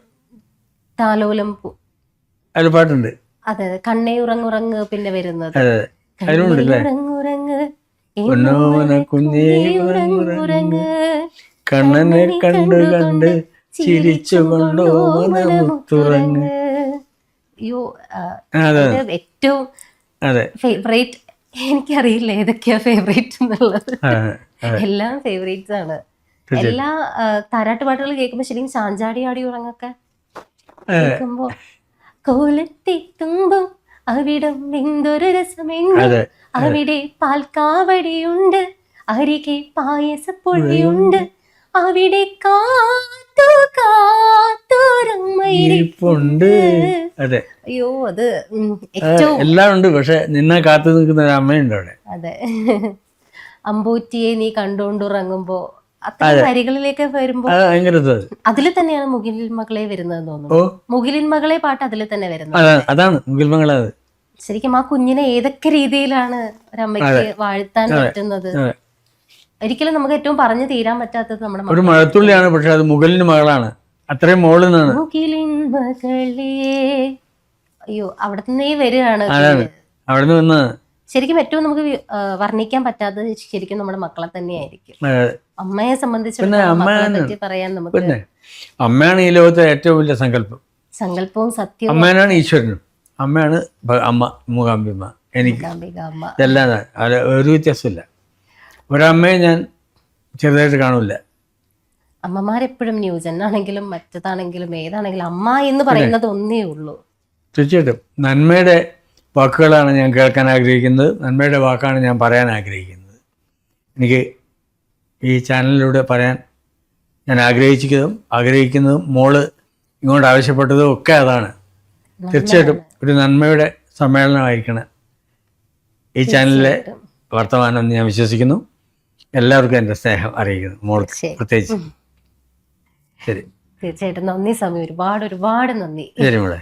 അതിൽ പാട്ടുണ്ട്. അതെ അതെ, കണ്ണേ ഉറങ്ങുറങ്ങ് പിന്നെ വരുന്നത്. അതെ അതെ, അതിലുണ്ടല്ലേ. കുഞ്ഞേ ഉറങ്ങുറങ്ങ് കണ്ണനെ കണ്ട് കണ്ട് ചിരിച്ചുകൊണ്ടോ മനമുത്തുറങ്ങ്. അയ്യോ, ഏറ്റവും ഫേവറേറ്റ്, എനിക്കറിയില്ല ഏതൊക്കെയാ ഫേവറേറ്റ് എന്നുള്ളത്. എല്ലാം ഫേവറേറ്റ്സ് ആണ്. എല്ലാ താരാട്ട് പാട്ടുകൾ കേൾക്കുമ്പോ ശരിക്കും ചാഞ്ചാടി ആടി ഉറങ്ങൊക്കെ കേൾക്കുമ്പോ കോലത്തെത്തുമ്പോ അവിടം എന്തൊരു രസമെങ്കിൽ അവിടെ പാൽക്കാവടിയുണ്ട്, അരികെ പായസപ്പൊടിയുണ്ട്, അവിടെ കാത്തു കാത്തുറങ്ങയിരിപ്പുണ്ട്. അയ്യോ, അത് ഏറ്റവും എല്ലാം ഉണ്ട്. പക്ഷെ നിന്നെ കാത്തു നിൽക്കുന്ന ഒരു അമ്മയുണ്ട് അവിടെ. അതെ, അമ്പൂറ്റിയെ നീ കണ്ടോണ്ടുറങ്ങുമ്പോ അത്ര വരികളിലേക്ക് വരുമ്പോ അതിൽ തന്നെയാണ് മുകിലിൻ മകളെ വരുന്നതെന്ന് തോന്നുന്നു. മുകിലിൻ മകളെ പാട്ട് അതിൽ തന്നെ വരുന്നത്. അതാണ് മുകിൽ മകളെ. ശരിക്കും ആ കുഞ്ഞിനെ ഏതൊക്കെ രീതിയിലാണ് ഒരമ്മയ്ക്ക് വാഴ്ത്താൻ പറ്റുന്നത്. ഒരിക്കലും നമുക്ക് ഏറ്റവും പറഞ്ഞു തീരാൻ പറ്റാത്തത് നമ്മുടെ ഒരു മഴത്തുള്ളിയാണ്, പക്ഷെ അത് മുകിലിന് മകളാണ്. അത്രയും മോളിൽ നിന്നാണ് മുകിലിൻ മകളെ. അയ്യോ, അവിടെ നിന്നേ വരികയാണ്. അവിടെ നിന്ന് വന്ന് ശരിക്കും ഏറ്റവും നമുക്ക് വർണ്ണിക്കാൻ പറ്റാത്തത് ശരിക്കും നമ്മുടെ മക്കളെ തന്നെയായിരിക്കും. അമ്മയെ സംബന്ധിച്ചിടത്തോളം പറയാൻ നമുക്ക്, അമ്മയാണ് ഈ ലോകത്തെ ഏറ്റവും വലിയ സങ്കല്പവും സത്യവും. അമ്മയാണ് ഈശ്വരനും, അമ്മയാണ് അമ്മ, മൂകാംബിക. എനിക്ക് എല്ലാം ഒരു വ്യത്യാസമില്ല. ഒരമ്മയെ ഞാൻ ചെറുതായിട്ട് കാണൂല. അമ്മമാരെപ്പോഴും ന്യൂജൻ ആണെങ്കിലും മറ്റതാണെങ്കിലും ഏതാണെങ്കിലും അമ്മ എന്ന് പറയുന്നത് ഒന്നേ ഉള്ളൂ. തീർച്ചയായിട്ടും നന്മയുടെ വാക്കുകളാണ് ഞാൻ കേൾക്കാൻ ആഗ്രഹിക്കുന്നത്, നന്മയുടെ വാക്കാണ് ഞാൻ പറയാൻ ആഗ്രഹിക്കുന്നത്. എനിക്ക് ഈ ചാനലിലൂടെ പറയാൻ ഞാൻ ആഗ്രഹിക്കുന്നതും മോള് ഇങ്ങോട്ട് ആവശ്യപ്പെട്ടതും ഒക്കെ അതാണ്. തീർച്ചയായിട്ടും ഒരു നന്മയുടെ സമ്മേളനമായിരിക്കണം ഈ ചാനലിലെ വർത്തമാനം എന്ന് ഞാൻ വിശ്വസിക്കുന്നു. എല്ലാവർക്കും എൻ്റെ സ്നേഹം അറിയിക്കുന്നു, മോൾക്ക് പ്രത്യേകിച്ച്. ശരി, തീർച്ചയായിട്ടും നന്ദി സ്വാമി, ഒരുപാട് നന്ദി. ശരി മോളെ.